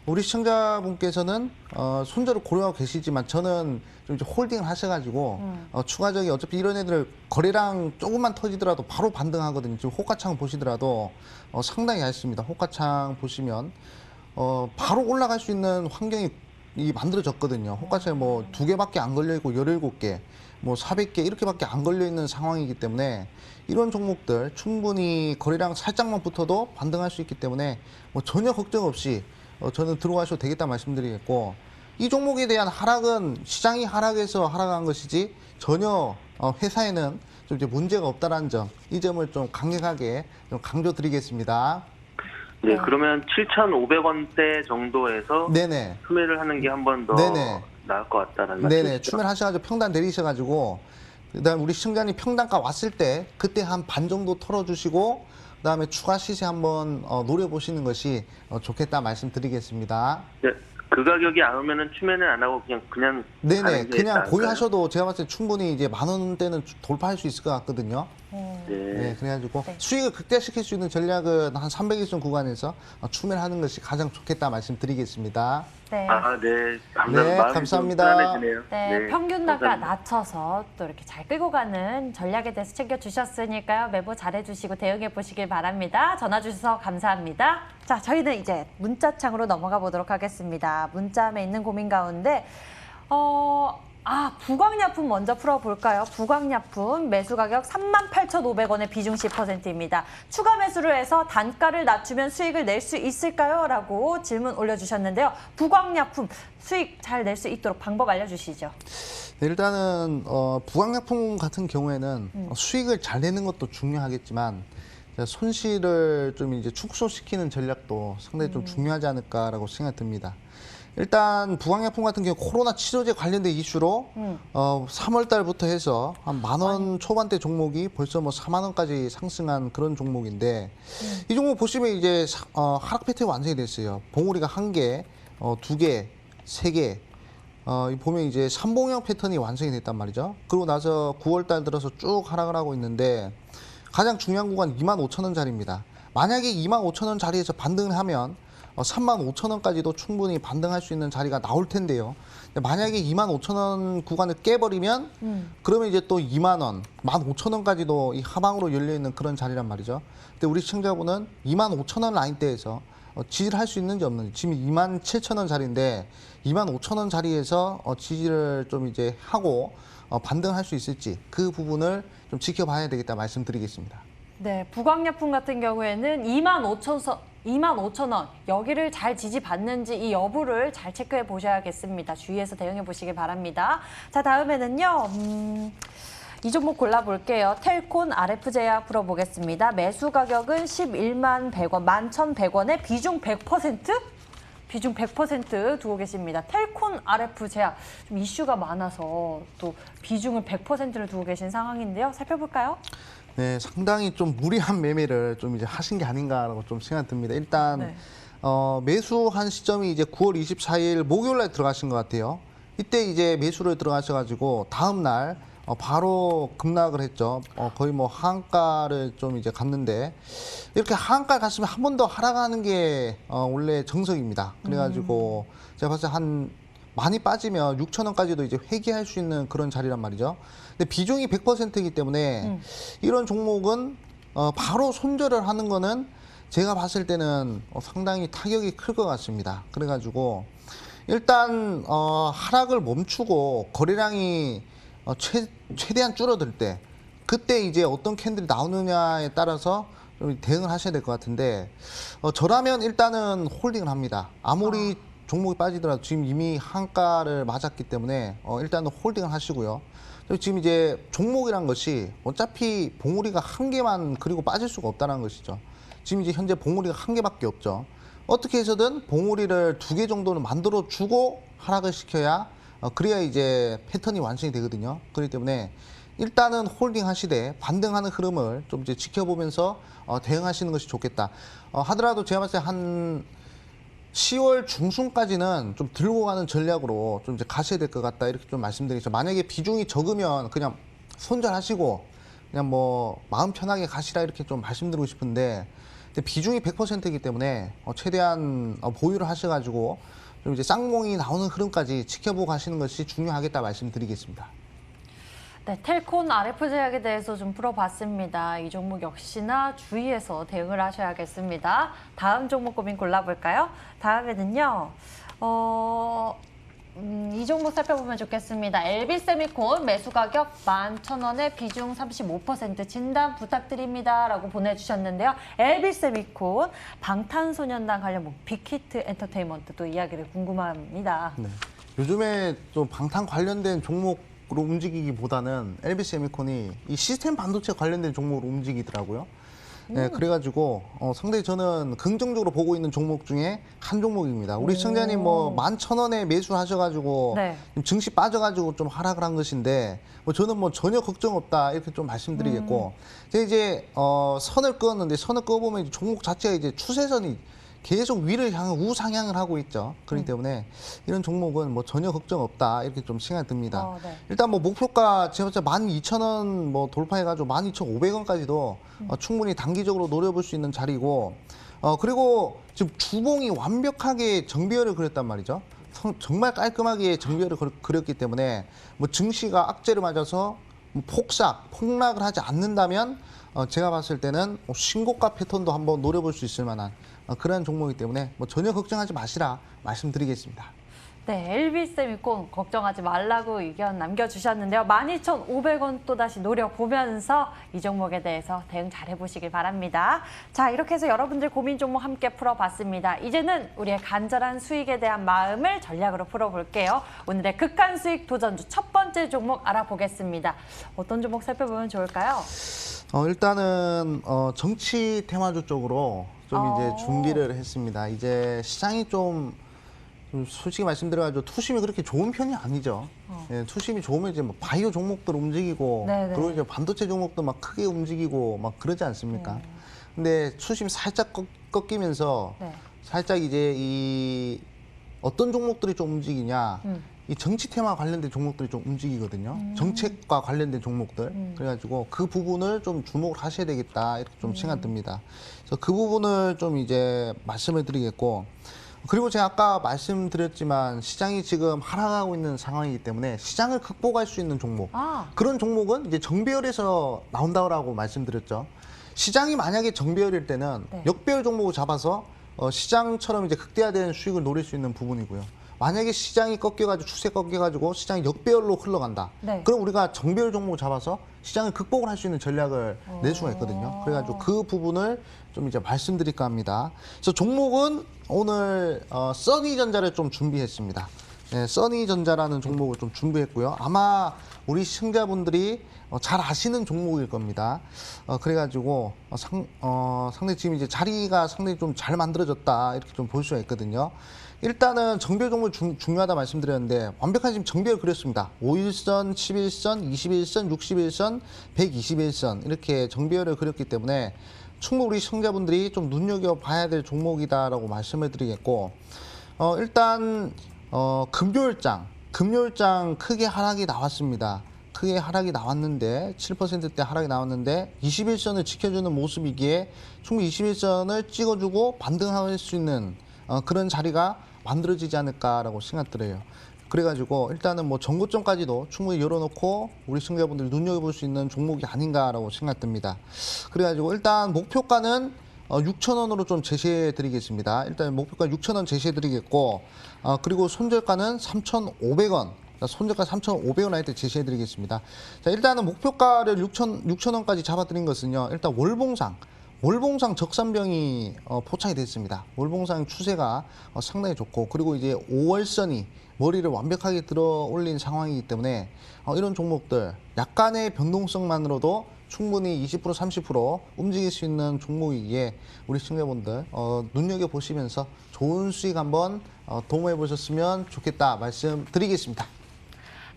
우리 시청자분께서는 손절을 고려하고 계시지만 저는 좀 이제 홀딩을 하셔가지고 추가적인 어차피 이런 애들 거래량 조금만 터지더라도 바로 반등하거든요. 지금 호가창 보시더라도 상당히 얇습니다. 호가창 보시면 바로 올라갈 수 있는 환경이 만들어졌거든요. 호가창에 뭐 2개밖에 안 걸려있고 17개, 뭐 400개 이렇게밖에 안 걸려있는 상황이기 때문에 이런 종목들 충분히 거래량 살짝만 붙어도 반등할 수 있기 때문에 뭐 전혀 걱정 없이 저는 들어가셔도 되겠다 말씀드리겠고, 이 종목에 대한 하락은 시장이 하락해서 하락한 것이지 전혀 회사에는 좀 이제 문제가 없다라는 점, 이 점을 좀 강력하게 좀 강조드리겠습니다. 네, 그러면 7,500원대 정도에서 네네. 투매를 하는 게 한 번 더 네네. 나을 것 같다는 네네. 말씀이시죠? 추매를 하셔가지고 평단 내리셔가지고, 그다음 우리 시청자님 평단가 왔을 때 그때 한 반 정도 털어주시고, 그다음에 추가 시세 한번 노려보시는 것이 좋겠다 말씀드리겠습니다. 네, 그 가격이 안 오면은 추매는 안 하고 그냥 네네. 가는 게 그냥 나을까요? 보유하셔도 제가 봤을 때 충분히 이제 10,000원대는 돌파할 수 있을 것 같거든요. 네. 네, 그래가지고 네. 수익을 극대화시킬 수 있는 전략은 한 300일선 구간에서 추매를 하는 것이 가장 좋겠다 말씀드리겠습니다. 네. 아, 네. 감사합니다. 네, 마음이 감사합니다. 좀 편안해지네요. 네, 평균단가 감사합니다. 낮춰서 또 이렇게 잘 끌고 가는 전략에 대해서 챙겨주셨으니까요. 매보 잘해주시고 대응해 보시길 바랍니다. 전화 주셔서 감사합니다. 자, 저희는 이제 문자창으로 넘어가 보도록 하겠습니다. 문자함에 있는 고민 가운데 부광약품 먼저 풀어볼까요? 부광약품 매수 가격 38,500원에 비중 10%입니다. 추가 매수를 해서 단가를 낮추면 수익을 낼 수 있을까요? 라고 질문 올려주셨는데요. 부광약품 수익 잘 낼 수 있도록 방법 알려주시죠. 네, 일단은 부강약품 같은 경우에는 수익을 잘 내는 것도 중요하겠지만 손실을 좀 이제 축소시키는 전략도 상당히 좀 중요하지 않을까라고 생각이 듭니다. 일단 부강약품 같은 경우 코로나 치료제 관련된 이슈로 3월 달부터 해서 한 10,000원 초반대 종목이 벌써 뭐 4만 원까지 상승한 그런 종목인데 이 종목 보시면 이제 하락 패턴이 완성이 됐어요. 봉우리가 1개, 2개, 3개. 보면 이제 삼봉형 패턴이 완성이 됐단 말이죠. 그러고 나서 9월 달 들어서 쭉 하락을 하고 있는데 가장 중요한 구간 25,000원짜리입니다. 만약에 25,000원 자리에서 반등을 하면 35,000원까지도 충분히 반등할 수 있는 자리가 나올 텐데요. 만약에 25,000원 구간을 깨버리면 그러면 이제 또 2만 원, 15,000원까지도 이 하방으로 열려 있는 그런 자리란 말이죠. 근데 우리 시청자분은 25,000원 라인대에서 지지를 할 수 있는지 없는지, 지금 27,000원 자리인데 25,000원 자리에서 지지를 좀 이제 하고 반등할 수 있을지 그 부분을 좀 지켜봐야 되겠다 말씀드리겠습니다. 네, 부광약품 같은 경우에는 25,000원 여기를 잘 지지받는지 이 여부를 잘 체크해 보셔야겠습니다. 주의해서 대응해 보시길 바랍니다. 자, 다음에는요. 이 종목 골라볼게요. 텔콘 RF제약 풀어보겠습니다. 매수 가격은 11만 100원, 11,100원에 비중 100%? 비중 100% 두고 계십니다. 텔콘 RF제약 좀 이슈가 많아서 또 비중을 100%를 두고 계신 상황인데요. 살펴볼까요? 네, 상당히 좀 무리한 매매를 좀 이제 하신 게 아닌가라고 좀 생각이 듭니다. 일단 네. 매수한 시점이 이제 9월 24일 목요일 날 들어가신 것 같아요. 이때 이제 매수를 들어가셔가지고 다음 날 바로 급락을 했죠. 거의 뭐 하한가를 좀 이제 갔는데 이렇게 하한가 갔으면 한 번 더 하락하는 게 원래 정석입니다. 그래가지고 제가 봤을 때 한 많이 빠지면 6,000원까지도 이제 회귀할 수 있는 그런 자리란 말이죠. 근데 비중이 100%이기 때문에 이런 종목은 바로 손절을 하는 거는 제가 봤을 때는 상당히 타격이 클 것 같습니다. 그래가지고 일단 하락을 멈추고 거래량이 최대한 줄어들 때 그때 이제 어떤 캔들이 나오느냐에 따라서 좀 대응을 하셔야 될 것 같은데 저라면 일단은 홀딩을 합니다. 아무리 종목이 빠지더라도 지금 이미 한가를 맞았기 때문에 일단은 홀딩을 하시고요. 그리고 지금 이제 종목이란 것이 어차피 봉우리가 1개만 그리고 빠질 수가 없다는 것이죠. 지금 이제 현재 봉우리가 1개밖에 없죠. 어떻게 해서든 봉우리를 2개 정도는 만들어 주고 하락을 시켜야 그래야 이제 패턴이 완성이 되거든요. 그렇기 때문에 일단은 홀딩 하시되 반등하는 흐름을 좀 이제 지켜보면서 대응하시는 것이 좋겠다. 하더라도 제가 봤을 때 한 10월 중순까지는 좀 들고 가는 전략으로 좀 이제 가셔야 될 것 같다 이렇게 좀 말씀드리죠. 만약에 비중이 적으면 그냥 손절하시고 그냥 뭐 마음 편하게 가시라 이렇게 좀 말씀드리고 싶은데 근데 비중이 100%이기 때문에 최대한 보유를 하셔가지고 좀 이제 쌍봉이 나오는 흐름까지 지켜보고 가시는 것이 중요하겠다 말씀드리겠습니다. 네, 텔콘 RF 제약에 대해서 좀 풀어봤습니다. 이 종목 역시나 주의해서 대응을 하셔야겠습니다. 다음 종목 고민 골라볼까요? 다음에는요. 이 종목 살펴보면 좋겠습니다. LB세미콘 매수 가격 11,000원에 비중 35% 진단 부탁드립니다. 라고 보내주셨는데요. LB세미콘 방탄소년단 관련 뭐 빅히트 엔터테인먼트 또 이야기를 궁금합니다. 네. 요즘에 좀 방탄 관련된 종목으로 움직이기보다는 LB세미콘이 이 시스템 반도체 관련된 종목으로 움직이더라고요. 네, 그래가지고 상당히 저는 긍정적으로 보고 있는 종목 중에 한 종목입니다. 우리 시청자님 뭐 11,000원에 매수하셔가지고 네. 증시 빠져가지고 좀 하락을 한 것인데 뭐 저는 뭐 전혀 걱정 없다 이렇게 좀 말씀드리겠고 제가 이제 선을 그었는데 선을 그어보면 이제 종목 자체가 이제 추세선이 계속 위를 향한 우상향을 하고 있죠. 그렇기 때문에 이런 종목은 뭐 전혀 걱정 없다 이렇게 좀 생각이 듭니다. 네. 일단 뭐 목표가 제가 12,000원 뭐 돌파해가지고 12,500원까지도 충분히 단기적으로 노려볼 수 있는 자리고 그리고 지금 주봉이 완벽하게 정비열을 그렸단 말이죠. 정말 깔끔하게 정비열을 그렸기 때문에 뭐 증시가 악재를 맞아서 뭐 폭락을 하지 않는다면 제가 봤을 때는 신고가 패턴도 한번 노려볼 수 있을 만한 그런 종목이기 때문에 뭐 전혀 걱정하지 마시라 말씀드리겠습니다. 네, LB세미콘 걱정하지 말라고 의견 남겨주셨는데요. 12,500원 또다시 노려보면서 이 종목에 대해서 대응 잘 해보시길 바랍니다. 자, 이렇게 해서 여러분들 고민 종목 함께 풀어봤습니다. 이제는 우리의 간절한 수익에 대한 마음을 전략으로 풀어볼게요. 오늘의 극한 수익 도전주 첫 번째 종목 알아보겠습니다. 어떤 종목 살펴보면 좋을까요? 일단은 정치 테마주 쪽으로 좀 이제 준비를 했습니다. 이제 시장이 좀 솔직히 말씀드려가지고 투심이 그렇게 좋은 편이 아니죠. 예, 투심이 좋으면 이제 뭐 바이오 종목들 움직이고 네네. 그리고 이제 반도체 종목도 막 크게 움직이고 막 그러지 않습니까? 근데 투심이 살짝 꺾이면서 네. 살짝 이제 이 어떤 종목들이 좀 움직이냐 이 정치 테마 관련된 종목들이 좀 움직이거든요. 정책과 관련된 종목들. 그래가지고 그 부분을 좀 주목을 하셔야 되겠다 이렇게 좀 생각 듭니다. 그래서 그 부분을 좀 이제 말씀을 드리겠고 그리고 제가 아까 말씀드렸지만 시장이 지금 하락하고 있는 상황이기 때문에 시장을 극복할 수 있는 종목 그런 종목은 이제 정배열에서 나온다고 말씀드렸죠. 시장이 만약에 정배열일 때는 네. 역배열 종목을 잡아서 시장처럼 이제 극대화되는 수익을 노릴 수 있는 부분이고요. 만약에 시장이 꺾여가지고 추세 꺾여가지고 시장이 역배열로 흘러간다. 네. 그럼 우리가 정배열 종목을 잡아서 시장을 극복을 할 수 있는 전략을 낼 수가 있거든요. 그래가지고 그 부분을 좀 이제 말씀드릴까 합니다. 그래서 종목은 오늘 써니전자를 좀 준비했습니다. 네, 써니전자라는 종목을 좀 준비했고요. 아마 우리 시청자분들이 잘 아시는 종목일 겁니다. 그래가지고 상당히 지금 이제 자리가 상당히 좀 잘 만들어졌다 이렇게 좀 볼 수가 있거든요. 일단은 정배열 종목 중요하다 말씀드렸는데 완벽한 지금 정배열 그렸습니다. 5일선, 11선, 21선, 61선, 121선 이렇게 정배열을 그렸기 때문에 충분히 우리 시청자분들이 좀 눈여겨봐야 될 종목이다라고 말씀을 드리겠고 일단 금요일장 크게 하락이 나왔습니다. 크게 하락이 나왔는데 7%대 하락이 나왔는데 21선을 지켜주는 모습이기에 충분히 21선을 찍어주고 반등할 수 있는 그런 자리가 만들어지지 않을까라고 생각들어요. 그래가지고 일단은 뭐 전고점까지도 충분히 열어놓고 우리 시청자분들이 눈여겨볼 수 있는 종목이 아닌가라고 생각됩니다. 그래가지고 일단 목표가는 6,000원으로 좀 제시해드리겠습니다. 일단 목표가 6,000원 제시해드리겠고 그리고 손절가는 3,500원. 손절가 3,500원 할 때 제시해드리겠습니다. 자, 일단은 목표가를 6,000원까지 잡아드린 것은요. 일단 월봉상 적산병이 포착이 됐습니다. 월봉상 추세가 상당히 좋고 그리고 이제 5월선이 머리를 완벽하게 들어 올린 상황이기 때문에 이런 종목들 약간의 변동성만으로도 충분히 20% 30% 움직일 수 있는 종목이기에 우리 시청자분들 눈여겨보시면서 좋은 수익 한번 도모해 보셨으면 좋겠다 말씀드리겠습니다.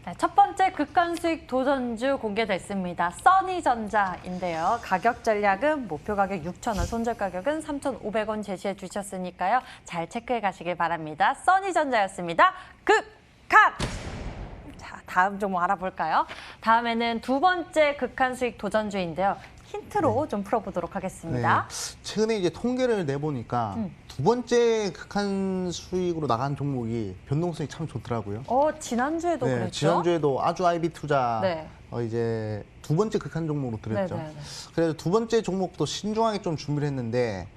네, 첫 번째 극한 수익 도전주 공개됐습니다. 써니전자인데요. 가격 전략은 목표 가격 6,000원, 손절 가격은 3,500원 제시해 주셨으니까요. 잘 체크해 가시길 바랍니다. 써니전자였습니다. 극한! 자, 다음 종목 알아볼까요? 다음에는 두 번째 극한 수익 도전주인데요. 힌트로 좀 풀어보도록 하겠습니다. 최근에 이제 통계를 내보니까 두 번째 극한 수익으로 나간 종목이 변동성이 참 좋더라고요. 지난주에도 그랬죠? 지난주에도 아주 아이비 투자 네. 이제 두 번째 극한 종목으로 들었죠. 네네네. 그래서 두 번째 종목도 신중하게 좀 준비를 했는데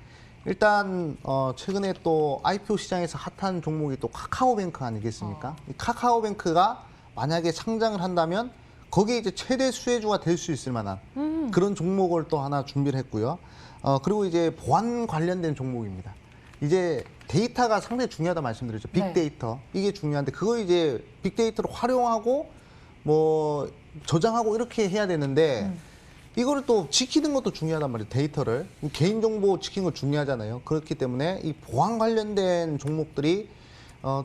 일단 최근에 또 IPO 시장에서 핫한 종목이 또 카카오뱅크 아니겠습니까? 이 카카오뱅크가 만약에 상장을 한다면 거기에 이제 최대 수혜주가 될 수 있을 만한 그런 종목을 또 하나 준비를 했고요. 그리고 이제 보안 관련된 종목입니다. 이제 데이터가 상당히 중요하다 말씀드렸죠. 빅데이터. 이게 중요한데 그거 이제 빅데이터를 활용하고 뭐 저장하고 이렇게 해야 되는데 이거를 또 지키는 것도 중요하단 말이에요. 데이터를. 개인정보 지키는 거 중요하잖아요. 그렇기 때문에 이 보안 관련된 종목들이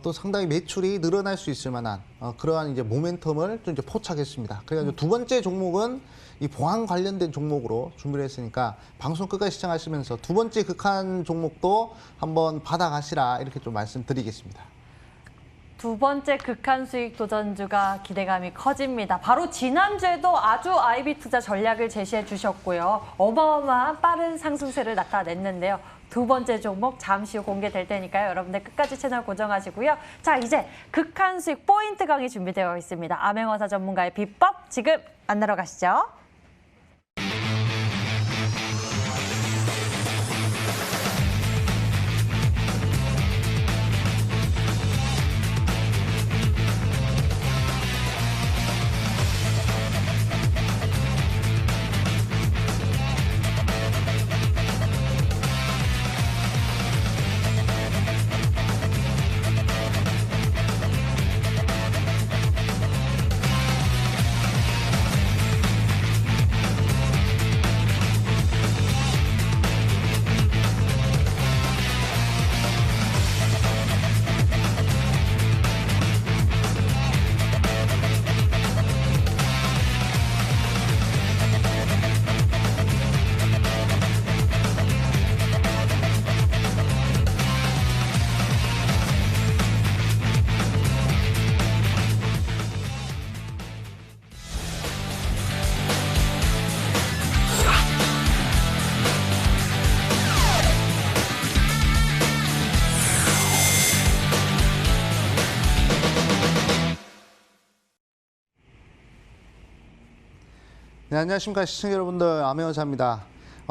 또 상당히 매출이 늘어날 수 있을 만한 그러한 이제 모멘텀을 좀 이제 포착했습니다. 그래가지고 두 번째 종목은 이 보안 관련된 종목으로 준비를 했으니까 방송 끝까지 시청하시면서 두 번째 극한 종목도 한번 받아가시라 이렇게 좀 말씀드리겠습니다. 두 번째 극한 수익 도전주가 기대감이 커집니다. 바로 지난주에도 아주 아이비 투자 전략을 제시해 주셨고요. 어마어마한 빠른 상승세를 나타냈는데요. 두 번째 종목 잠시 후 공개될 테니까요. 여러분들 끝까지 채널 고정하시고요. 자, 이제 극한 수익 포인트 강의 준비되어 있습니다. 암행어사 전문가의 비법 지금 만나러 가시죠. 네, 안녕하십니까 시청자 여러분들, 암행어사입니다.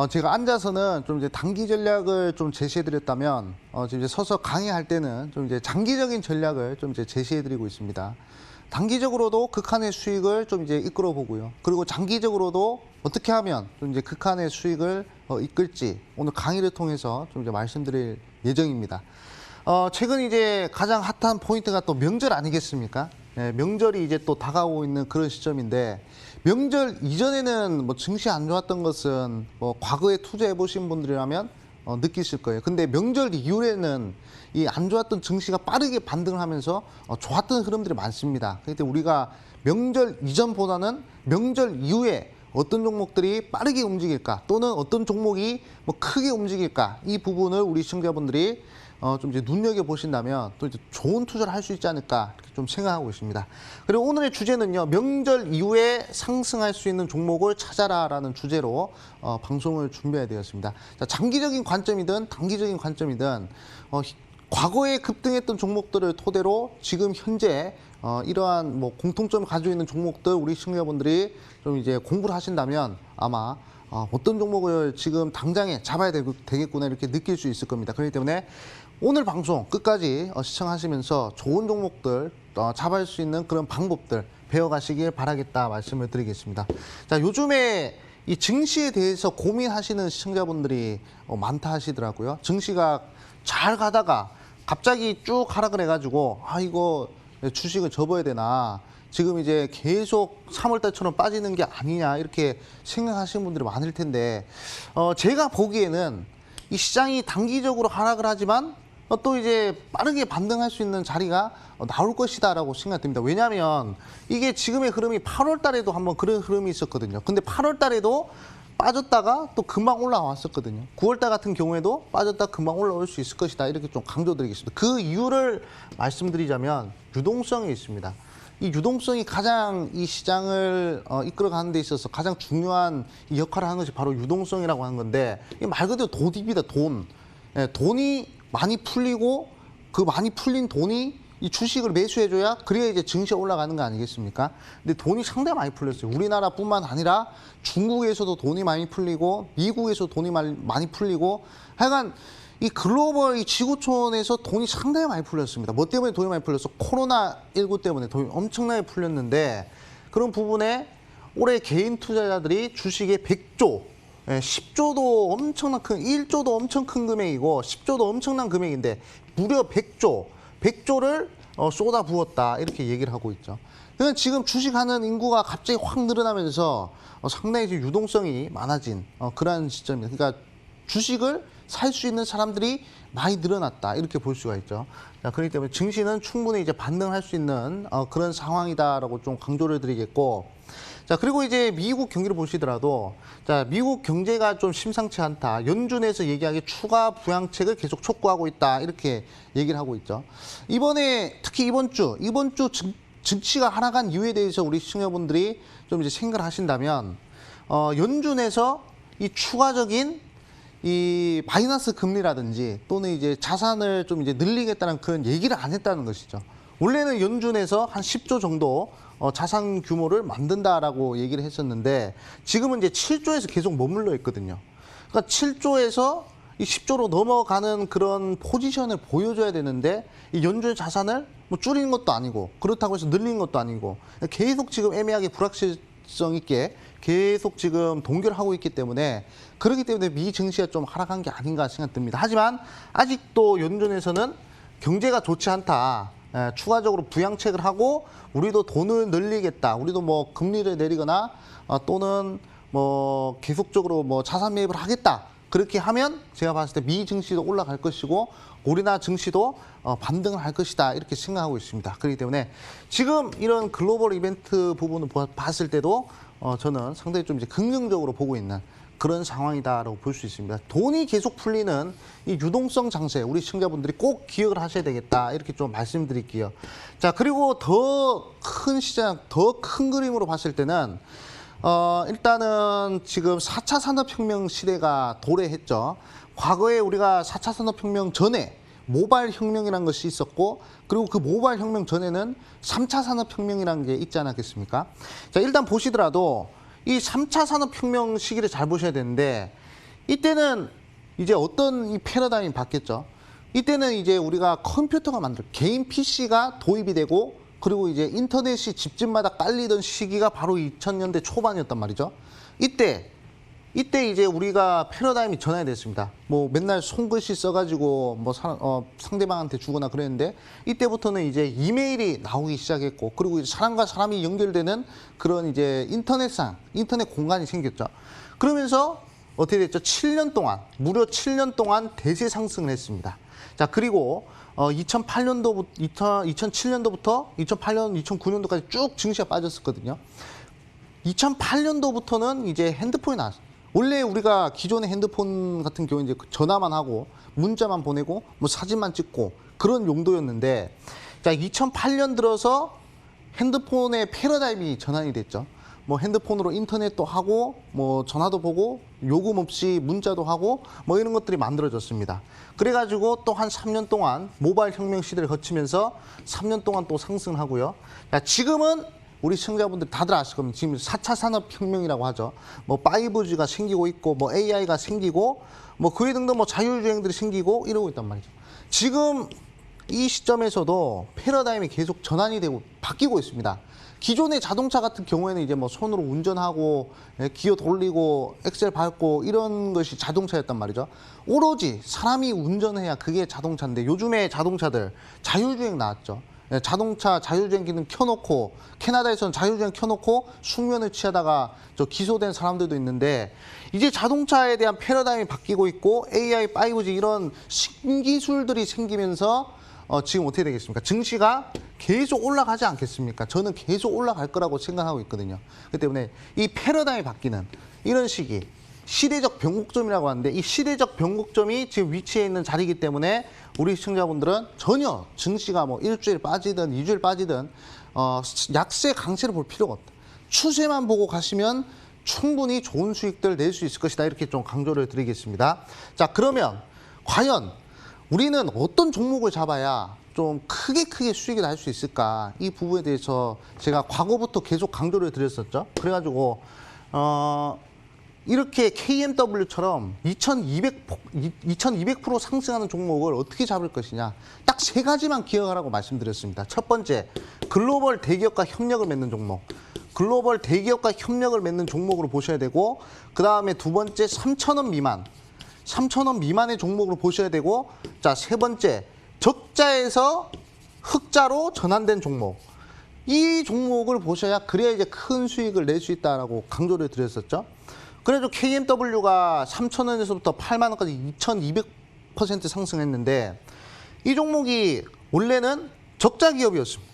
제가 앉아서는 좀 이제 단기 전략을 좀 제시해드렸다면 지금 이제 서서 강의할 때는 좀 이제 장기적인 전략을 좀 이제 제시해드리고 있습니다. 단기적으로도 극한의 수익을 좀 이제 이끌어 보고요. 그리고 장기적으로도 어떻게 하면 좀 이제 극한의 수익을 이끌지 오늘 강의를 통해서 좀 이제 말씀드릴 예정입니다. 최근 이제 가장 핫한 포인트가 또 명절 아니겠습니까? 네, 명절이 이제 또 다가오고 있는 그런 시점인데 명절 이전에는 뭐 증시 안 좋았던 것은 뭐 과거에 투자해 보신 분들이라면 느끼실 거예요. 근데 명절 이후에는 이 안 좋았던 증시가 빠르게 반등을 하면서 좋았던 흐름들이 많습니다. 그런데 우리가 명절 이전보다는 명절 이후에 어떤 종목들이 빠르게 움직일까 또는 어떤 종목이 뭐 크게 움직일까 이 부분을 우리 시청자분들이 좀 이제 눈여겨 보신다면 또 이제 좋은 투자를 할 수 있지 않을까 이렇게 좀 생각하고 있습니다. 그리고 오늘의 주제는요, 명절 이후에 상승할 수 있는 종목을 찾아라라는 주제로 방송을 준비해야 되었습니다. 자, 장기적인 관점이든 단기적인 관점이든 과거에 급등했던 종목들을 토대로 지금 현재 이러한 뭐 공통점을 가지고 있는 종목들 우리 시청자분들이 좀 이제 공부를 하신다면 아마 어떤 종목을 지금 당장에 잡아야 되겠구나 이렇게 느낄 수 있을 겁니다. 그렇기 때문에 오늘 방송 끝까지 시청하시면서 좋은 종목들 잡을 수 있는 그런 방법들 배워가시길 바라겠다 말씀을 드리겠습니다. 자, 요즘에 이 증시에 대해서 고민하시는 시청자분들이 많다 하시더라고요. 증시가 잘 가다가 갑자기 쭉 하락을 해가지고 이거 주식을 접어야 되나 지금 이제 계속 3월달처럼 빠지는 게 아니냐 이렇게 생각하시는 분들이 많을 텐데 제가 보기에는 이 시장이 단기적으로 하락을 하지만 또 이제 빠르게 반등할 수 있는 자리가 나올 것이다라고 생각됩니다. 왜냐하면 이게 지금의 흐름이 8월 달에도 한번 그런 흐름이 있었거든요. 근데 8월 달에도 빠졌다가 또 금방 올라왔었거든요. 9월 달 같은 경우에도 빠졌다가 금방 올라올 수 있을 것이다. 이렇게 좀 강조드리겠습니다. 그 이유를 말씀드리자면 유동성이 있습니다. 이 유동성이 가장 이 시장을 이끌어가는 데 있어서 가장 중요한 이 역할을 하는 것이 바로 유동성이라고 하는 건데, 이게 말 그대로 돈입니다. 돈. 예, 돈이 많이 풀리고 그 많이 풀린 돈이 이 주식을 매수해줘야 그래야 이제 증시가 올라가는 거 아니겠습니까? 근데 돈이 상당히 많이 풀렸어요. 우리나라뿐만 아니라 중국에서도 돈이 많이 풀리고 미국에서도 돈이 많이 풀리고 하여간 이 글로벌 이 지구촌에서 돈이 상당히 많이 풀렸습니다. 뭐 때문에 돈이 많이 풀렸어? 코로나19 때문에 돈이 엄청나게 풀렸는데, 그런 부분에 올해 개인 투자자들이 주식에 100조, 10조도 엄청난 큰, 1조도 엄청 큰 금액이고 10조도 엄청난 금액인데 무려 100조를 쏟아부었다, 이렇게 얘기를 하고 있죠. 그러니까 지금 주식하는 인구가 갑자기 확 늘어나면서 상당히 이제 유동성이 많아진 그러한 시점입니다. 그러니까 주식을 살 수 있는 사람들이 많이 늘어났다, 이렇게 볼 수가 있죠. 자, 그렇기 때문에 증시는 충분히 이제 반등할 수 있는 그런 상황이다라고 좀 강조를 드리겠고, 자, 그리고 이제 미국 경기를 보시더라도, 자, 미국 경제가 좀 심상치 않다. 연준에서 얘기하기에 추가 부양책을 계속 촉구하고 있다, 이렇게 얘기를 하고 있죠. 이번에 특히 이번 주 증시가 하락한 이유에 대해서 우리 시청자분들이 좀 이제 생각을 하신다면, 연준에서 이 추가적인 이 마이너스 금리라든지 또는 이제 자산을 좀 이제 늘리겠다는 그런 얘기를 안 했다는 것이죠. 원래는 연준에서 한 10조 정도 자산 규모를 만든다라고 얘기를 했었는데, 지금은 이제 7조에서 계속 머물러 있거든요. 그러니까 7조에서 이 10조로 넘어가는 그런 포지션을 보여줘야 되는데, 이 연준의 자산을 뭐 줄이는 것도 아니고 그렇다고 해서 늘리는 것도 아니고 계속 지금 애매하게 불확실성 있게 계속 지금 동결을 하고 있기 때문에, 그렇기 때문에 미 증시가 좀 하락한 게 아닌가 생각됩니다. 하지만 아직도 연준에서는 경제가 좋지 않다, 추가적으로 부양책을 하고 우리도 돈을 늘리겠다, 우리도 뭐 금리를 내리거나 또는 뭐 계속적으로 뭐 자산 매입을 하겠다, 그렇게 하면 제가 봤을 때 미 증시도 올라갈 것이고 우리나라 증시도 반등을 할 것이다, 이렇게 생각하고 있습니다. 그렇기 때문에 지금 이런 글로벌 이벤트 부분을 봤을 때도 저는 상당히 좀 이제 긍정적으로 보고 있는 그런 상황이다라고 볼 수 있습니다. 돈이 계속 풀리는 이 유동성 장세, 우리 시청자분들이 꼭 기억을 하셔야 되겠다, 이렇게 좀 말씀드릴게요. 자, 그리고 더 큰 시장, 더 큰 그림으로 봤을 때는 일단은 지금 4차 산업혁명 시대가 도래했죠. 과거에 우리가 4차 산업혁명 전에 모바일 혁명이라는 것이 있었고, 그리고 그 모바일 혁명 전에는 3차 산업혁명이라는 게 있지 않았겠습니까? 자, 일단 보시더라도 이 3차 산업혁명 시기를 잘 보셔야 되는데, 이때는 이제 어떤 이 패러다임이 바뀌었죠. 이때는 이제 우리가 컴퓨터가 개인 PC가 도입이 되고, 그리고 이제 인터넷이 집집마다 깔리던 시기가 바로 2000년대 초반이었단 말이죠. 이때 이제 우리가 패러다임이 전환이 됐습니다. 뭐 맨날 손글씨 써가지고 뭐 상대방한테 주거나 그랬는데, 이때부터는 이제 이메일이 나오기 시작했고, 그리고 이제 사람과 사람이 연결되는 그런 이제 인터넷 공간이 생겼죠. 그러면서 어떻게 됐죠? 7년 동안, 무려 7년 동안 대세 상승을 했습니다. 자, 그리고 2007년도부터 2008년, 2009년도까지 쭉 증시가 빠졌었거든요. 2008년도부터는 이제 핸드폰이 나왔어요. 원래 우리가 기존의 핸드폰 같은 경우에 이제 전화만 하고 문자만 보내고 뭐 사진만 찍고 그런 용도였는데, 자, 2008년 들어서 핸드폰의 패러다임이 전환이 됐죠. 뭐 핸드폰으로 인터넷도 하고 뭐 전화도 보고 요금 없이 문자도 하고 뭐 이런 것들이 만들어졌습니다. 그래가지고 또 한 3년 동안 모바일 혁명 시대를 거치면서 3년 동안 또 상승하고요. 자, 지금은 우리 시청자분들 다들 아실 겁니다. 지금 4차 산업혁명이라고 하죠. 뭐 5G가 생기고 있고 뭐 AI가 생기고 뭐 그에 등등 뭐 자율주행들이 생기고 이러고 있단 말이죠. 지금 이 시점에서도 패러다임이 계속 전환이 되고 바뀌고 있습니다. 기존의 자동차 같은 경우에는 이제 뭐 손으로 운전하고 기어 돌리고 엑셀 밟고 이런 것이 자동차였단 말이죠. 오로지 사람이 운전해야 그게 자동차인데, 요즘에 자동차들 자율주행 나왔죠. 자동차 자율주행 기능 켜놓고 캐나다에서는 자율주행 켜놓고 숙면을 취하다가 기소된 사람들도 있는데 이제 자동차에 대한 패러다임이 바뀌고 있고 AI, 5G 이런 신기술들이 생기면서 지금 어떻게 되겠습니까? 증시가 계속 올라가지 않겠습니까? 저는 계속 올라갈 거라고 생각하고 있거든요. 그렇기 때문에 이 패러다임이 바뀌는 이런 시기 시대적 변곡점이라고 하는데 이 시대적 변곡점이 지금 위치해 있는 자리이기 때문에 우리 시청자분들은 전혀 증시가 뭐 일주일 빠지든 2주일 빠지든 약세 강세를 볼 필요가 없다. 추세만 보고 가시면 충분히 좋은 수익들 낼 수 있을 것이다. 이렇게 좀 강조를 드리겠습니다. 자, 그러면 과연 우리는 어떤 종목을 잡아야 좀 크게 수익이 날 수 있을까? 이 부분에 대해서 제가 과거부터 계속 강조를 드렸었죠. 그래가지고 이렇게 KMW처럼 2200% 상승하는 종목을 어떻게 잡을 것이냐. 딱 세 가지만 기억하라고 말씀드렸습니다. 첫 번째, 글로벌 대기업과 협력을 맺는 종목. 글로벌 대기업과 협력을 맺는 종목으로 보셔야 되고, 그 다음에 두 번째, 3,000원 미만. 3,000원 미만의 종목으로 보셔야 되고, 자, 세 번째, 적자에서 흑자로 전환된 종목. 이 종목을 보셔야 그래야 이제 큰 수익을 낼 수 있다라고 강조를 드렸었죠. 그래도 KMW가 3,000원에서부터 8만 원까지 2,200% 상승했는데 이 종목이 원래는 적자 기업이었습니다.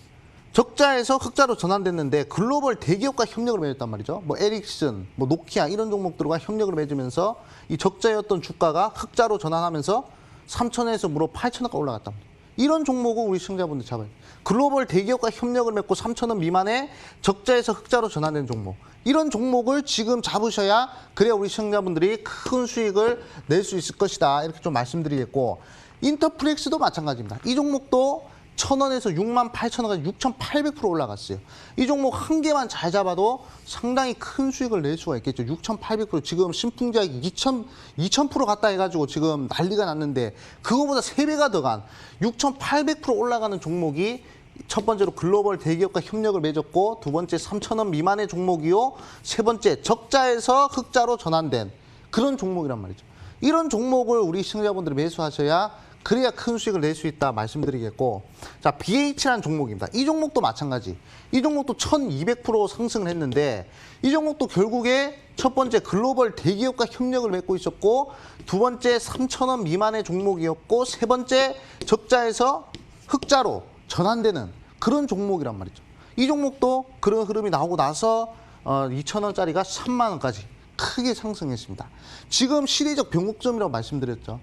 적자에서 흑자로 전환됐는데 글로벌 대기업과 협력을 맺었단 말이죠. 뭐 에릭슨, 뭐 노키아 이런 종목들과 협력을 맺으면서 이 적자였던 주가가 흑자로 전환하면서 3,000원에서 무려 8,000원까지 올라갔단 말이에요. 이런 종목을 우리 시청자분들 잡아요. 글로벌 대기업과 협력을 맺고 3,000원 미만의 적자에서 흑자로 전환된 종목. 이런 종목을 지금 잡으셔야 그래야 우리 시청자분들이 큰 수익을 낼 수 있을 것이다. 이렇게 좀 말씀드리겠고, 인터플렉스도 마찬가지입니다. 이 종목도 1,000원에서 68,000원까지 6,800% 올라갔어요. 이 종목 한 개만 잘 잡아도 상당히 큰 수익을 낼 수가 있겠죠. 6,800% 지금 신풍제약이 2,000% 갔다 해가지고 지금 난리가 났는데 그거보다 3배가 더 간 6,800% 올라가는 종목이 첫 번째로 글로벌 대기업과 협력을 맺었고, 두 번째 3,000원 미만의 종목이요, 세 번째 적자에서 흑자로 전환된 그런 종목이란 말이죠. 이런 종목을 우리 시청자분들이 매수하셔야 그래야 큰 수익을 낼 수 있다 말씀드리겠고, 자, BH라는 종목입니다. 이 종목도 마찬가지. 이 종목도 1,200% 상승을 했는데 이 종목도 결국에 첫 번째 글로벌 대기업과 협력을 맺고 있었고, 두 번째 3,000원 미만의 종목이었고, 세 번째 적자에서 흑자로 전환되는 그런 종목이란 말이죠. 이 종목도 그런 흐름이 나오고 나서 2,000원짜리가 3만 원까지 크게 상승했습니다. 지금 시대적 변곡점이라고 말씀드렸죠.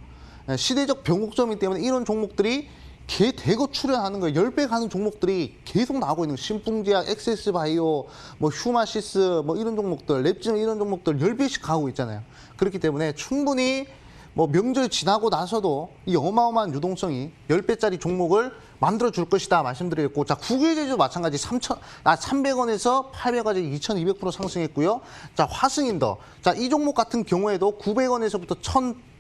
시대적 변곡점이기 때문에 이런 종목들이 대거 출현하는 거예요. 10배 가는 종목들이 계속 나오고 있는 거예요. 신풍제약, 엑세스바이오, 뭐 휴마시스, 뭐 이런 종목들, 랩진 이런 종목들 10배씩 가고 있잖아요. 그렇기 때문에 충분히 뭐 명절 지나고 나서도 이 어마어마한 유동성이 10배짜리 종목을 만들어 줄 것이다 말씀드리겠고, 자, 국유제조 마찬가지 300원에서 800원까지 2200% 상승했고요. 자, 화승인더. 자, 이 종목 같은 경우에도 900원에서부터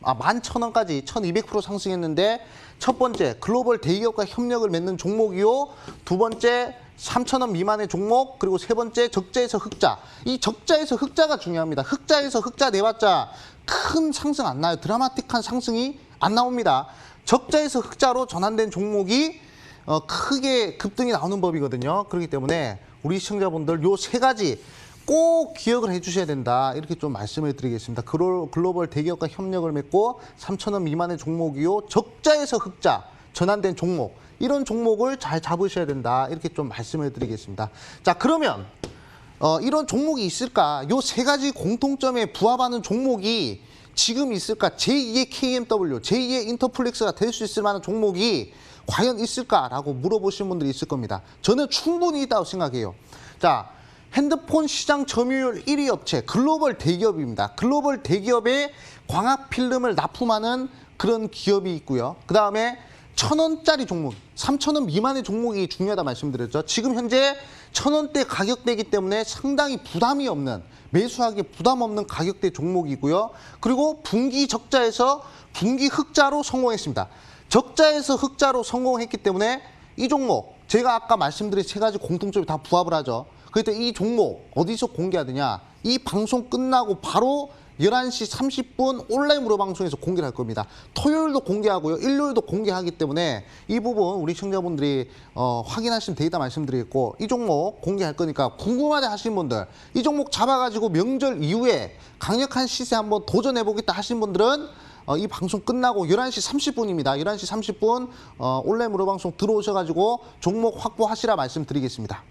11,000원까지 1200% 상승했는데, 첫 번째 글로벌 대기업과 협력을 맺는 종목이요, 두 번째 3,000원 미만의 종목, 그리고 세 번째 적자에서 흑자. 이 적자에서 흑자가 중요합니다. 흑자에서 흑자 내봤자 큰 상승 안 나요. 드라마틱한 상승이 안 나옵니다. 적자에서 흑자로 전환된 종목이 크게 급등이 나오는 법이거든요. 그렇기 때문에 우리 시청자분들 요 세 가지 꼭 기억을 해주셔야 된다. 이렇게 좀 말씀을 드리겠습니다. 글로벌 대기업과 협력을 맺고 3,000원 미만의 종목이요, 적자에서 흑자 전환된 종목, 이런 종목을 잘 잡으셔야 된다. 이렇게 좀 말씀을 드리겠습니다. 자, 그러면 이런 종목이 있을까? 요 세 가지 공통점에 부합하는 종목이 지금 있을까? 제2의 KMW, 제2의 인터플렉스가 될 수 있을 만한 종목이 과연 있을까라고 물어보시는 분들이 있을 겁니다. 저는 충분히 있다고 생각해요. 자, 핸드폰 시장 점유율 1위 업체 글로벌 대기업입니다. 글로벌 대기업에 광학 필름을 납품하는 그런 기업이 있고요. 그 다음에 1,000원짜리 종목, 3,000원 미만의 종목이 중요하다 말씀드렸죠. 지금 현재 1,000원대 가격대이기 때문에 상당히 부담이 없는, 매수하기 부담 없는 가격대 종목이고요. 그리고 분기 적자에서 분기 흑자로 성공했습니다. 적자에서 흑자로 성공했기 때문에 이 종목, 제가 아까 말씀드린 세 가지 공통점이 다 부합을 하죠. 그때 이 종목 어디서 공개하느냐? 이 방송 끝나고 바로 11시 30분 온라인 무료 방송에서 공개를 할 겁니다. 토요일도 공개하고요. 일요일도 공개하기 때문에 이 부분 우리 시청자분들이 확인하신 데이터 말씀드리겠고 이 종목 공개할 거니까 궁금하다 하시는 분들 이 종목 잡아가지고 명절 이후에 강력한 시세 한번 도전해보겠다 하시는 분들은 이 방송 끝나고 11시 30분입니다. 11시 30분 온라인 무료 방송 들어오셔가지고 종목 확보하시라 말씀드리겠습니다.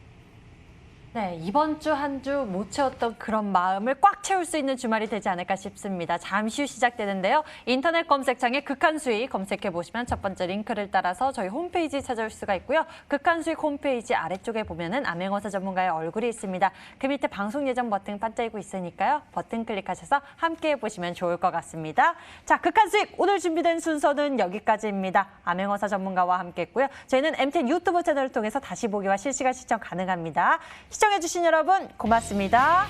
네, 이번 주 한 주 못 채웠던 그런 마음을 꽉 채울 수 있는 주말이 되지 않을까 싶습니다. 잠시 후 시작되는데요. 인터넷 검색창에 극한수익 검색해보시면 첫 번째 링크를 따라서 저희 홈페이지 찾아올 수가 있고요. 극한수익 홈페이지 아래쪽에 보면은 암행어사 전문가의 얼굴이 있습니다. 그 밑에 방송 예정 버튼 반짝이고 있으니까요. 버튼 클릭하셔서 함께 해보시면 좋을 것 같습니다. 자, 극한수익 오늘 준비된 순서는 여기까지입니다. 암행어사 전문가와 함께 했고요. 저희는 MTN 유튜브 채널을 통해서 다시 보기와 실시간 시청 가능합니다. 시청해주신 여러분 고맙습니다.